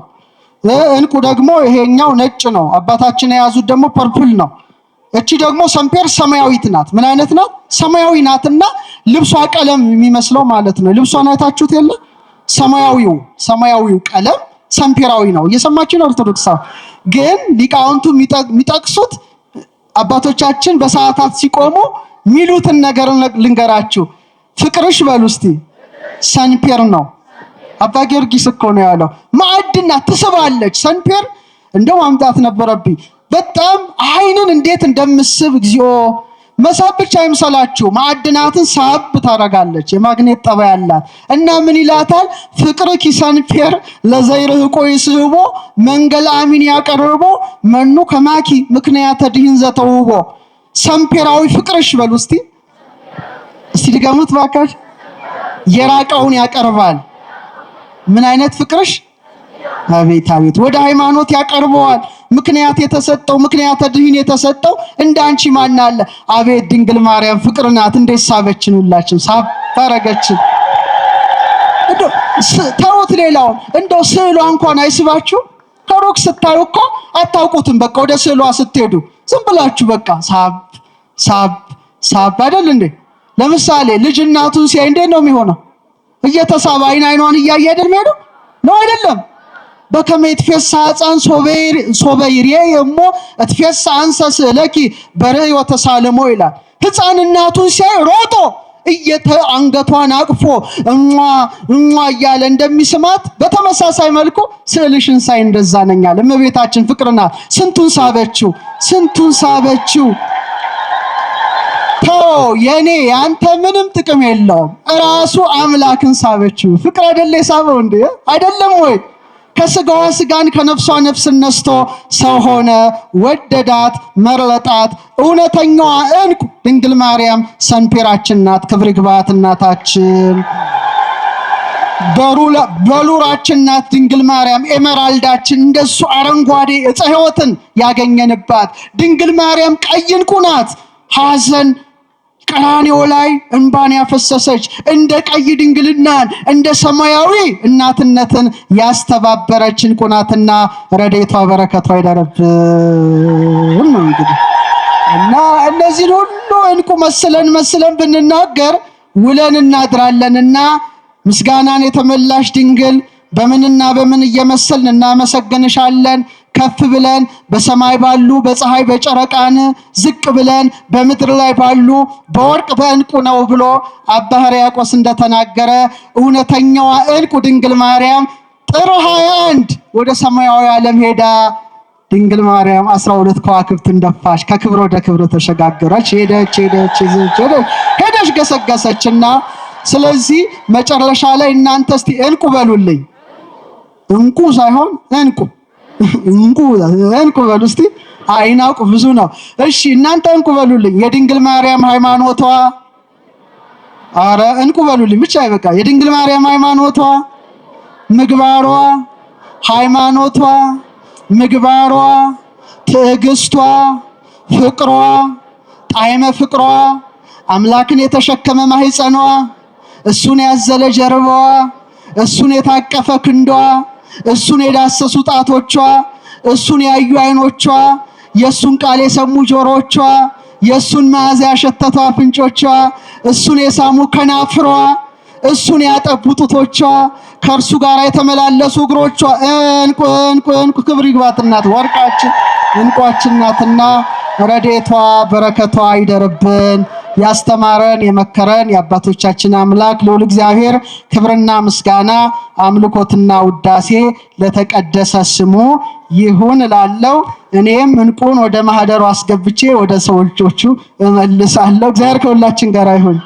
እንቁ ደግሞ ይሄኛው ነጭ ነው። አባታችን የያዙት ደግሞ ፐርፕል ነው። እቺ ደግሞ ሰምፔር ሰማያዊት ናት። ምን አይነት ናት? ሰማያዊ ናትና ልብሷ ቀለም የሚመስለው ማለት ነው። ልብሷን አይታችሁት የለ? ሰማያዊው ቀለም ሰምፔራዊ ነው። እየሰማችሁ ነው ኦርቶዶክስ። ግን ሊቃውንቱ የሚጠቅሱት አባቶቻችን በሰዓታት ሲቆሙ ሚሉትን ነገር ልንገራችሁ። ፍቅርሽ በሉ እስቲ ሰንፔር ነው። አባ ጊዮርጊስ እኮ ነው ያለው። ማዕድናት ትስባለች። ሰንፔር እንደው ማምጣት ነበረብኝ። በጣም አይንን እንዴት እንደምስብ እግዚኦ። መሳብ ብቻ አይምሰላችሁ፣ ማዕድናትን ሳብ ታረጋለች። የማግኔት ጠባይ ያላት እና ምን ይላታል? ፍቅርኪ ሰንፔር ለዘይርህቆ ይስህቦ መንገል አሚን ያቀርቦ መኑ ከማኪ ምክንያተ ድህን ዘተውቦ። ሰምፔራዊ ፍቅርሽ በሉ እስቲ ድገሙት ባካች። የራቀውን ያቀርባል። ምን አይነት ፍቅርሽ? አቤት አቤት! ወደ ሃይማኖት ያቀርበዋል። ምክንያት የተሰጠው ምክንያተ ድህን የተሰጠው እንዳንቺ ማን አለ? አቤት ድንግል ማርያም ፍቅር ናት። እንዴት ሳበችን! ሁላችን ሳባረገችን። ተውት ሌላውን፣ እንደው ስዕሏ እንኳን አይስባችሁ? ከሩቅ ስታዩ እኮ አታውቁትም። በቃ ወደ ስዕሏ ስትሄዱ ዝም ብላችሁ በቃ ሳብ አይደል እንዴ? ለምሳሌ ልጅ እናቱን ሲያይ እንዴት ነው የሚሆነው? እየተሳበ አይኗን እያየ አይደል የሚሄደው? ነው አይደለም? በከመ ይትፌሳ ሕፃን ሶበይሬ የሞ እትፌሳ አንሰ ስእለኪ በርእዮ ተሳልሞ ይላል። ሕፃን እናቱን ሲያይ ሮጦ አንገቷን አቅፎ እሟ እያለ እንደሚስማት በተመሳሳይ መልኩ ስዕልሽን ሳይ እንደዛ ነኝ አለ። እመቤታችን ፍቅር ናት። ስንቱን ሳበችው። የኔ ያንተ ምንም ጥቅም የለውም። ራሱ አምላክን ሳበችው። ፍቅር አይደለ ሳበው እንዴ? አይደለም ወይ? ከስጋዋ ስጋን ከነፍሷ ነፍስን ነስቶ ሰው ሆነ፣ ወደዳት፣ መረጣት። እውነተኛዋ እንቁ ድንግል ማርያም ሰንፔራችን ናት። ክብር ይግባት እናታችን። በሉራችን ናት ድንግል ማርያም። ኤመራልዳችን እንደሱ አረንጓዴ ዕፀ ሕይወትን ያገኘንባት ድንግል ማርያም ቀይ እንቁ ናት። ሐዘን ቀራንዮ ላይ እንባን ያፈሰሰች እንደ ቀይ ድንግልናን እንደ ሰማያዊ እናትነትን ያስተባበረች እንቁ ናትና ረድኤቷ በረከቷ ይደረብን ነው እንግዲህ። እና እነዚህ ሁሉ እንቁ መስለን ብንናገር ውለን እናድራለንና ምስጋናን የተመላሽ ድንግል በምንና በምን እየመሰልን እናመሰግንሻለን። ከፍ ብለን በሰማይ ባሉ በፀሐይ በጨረቃን፣ ዝቅ ብለን በምድር ላይ ባሉ በወርቅ በእንቁ ነው ብሎ አባ ሕርያቆስ እንደተናገረ እውነተኛዋ እንቁ ድንግል ማርያም ጥር 21 ወደ ሰማያዊ ዓለም ሄዳ ድንግል ማርያም 12 ከዋክብትን ደፋች፣ ከክብር ወደ ክብር ተሸጋገረች። ሄደች ገሰገሰችና ስለዚህ መጨረሻ ላይ እናንተ እስቲ እንቁ በሉልኝ። እንቁ ሳይሆን እንቁ በሉ እስቲ። አይናውቅ ብዙ ነው። እሺ እናንተ እንቁ በሉልኝ። የድንግል ማርያም ሃይማኖቷ፣ አረ እንቁ በሉልኝ ብቻ ይበቃ። የድንግል ማርያም ሃይማኖቷ፣ ምግባሯ፣ ሃይማኖቷ፣ ምግባሯ፣ ትዕግስቷ፣ ፍቅሯ፣ ጣዕመ ፍቅሯ፣ አምላክን የተሸከመ ማህፀኗ፣ እሱን ያዘለ ጀርባዋ፣ እሱን የታቀፈ ክንዷ፣ እሱን የዳሰሱ ጣቶቿ፣ እሱን ያዩ አይኖቿ፣ የሱን ቃል የሰሙ ጆሮቿ፣ የሱን መዓዛ ያሸተቱ አፍንጮቿ፣ እሱን የሳሙ ከናፍሯ፣ እሱን ያጠቡ ጡቶቿ፣ ከእርሱ ጋር የተመላለሱ እግሮቿ እንቁ ክብር ይግባት እናት ወርቃችን እንቋችን ናትና ረድኤቷ በረከቷ ይደርብን። ያስተማረን የመከረን የአባቶቻችን አምላክ ልዑል እግዚአብሔር ክብርና ምስጋና አምልኮትና ውዳሴ ለተቀደሰ ስሙ ይሁን እላለሁ። እኔም እንቁን ወደ ማህደሩ አስገብቼ ወደ ሰዎቹ እመልሳለሁ። እግዚአብሔር ከሁላችን ጋር ይሁን።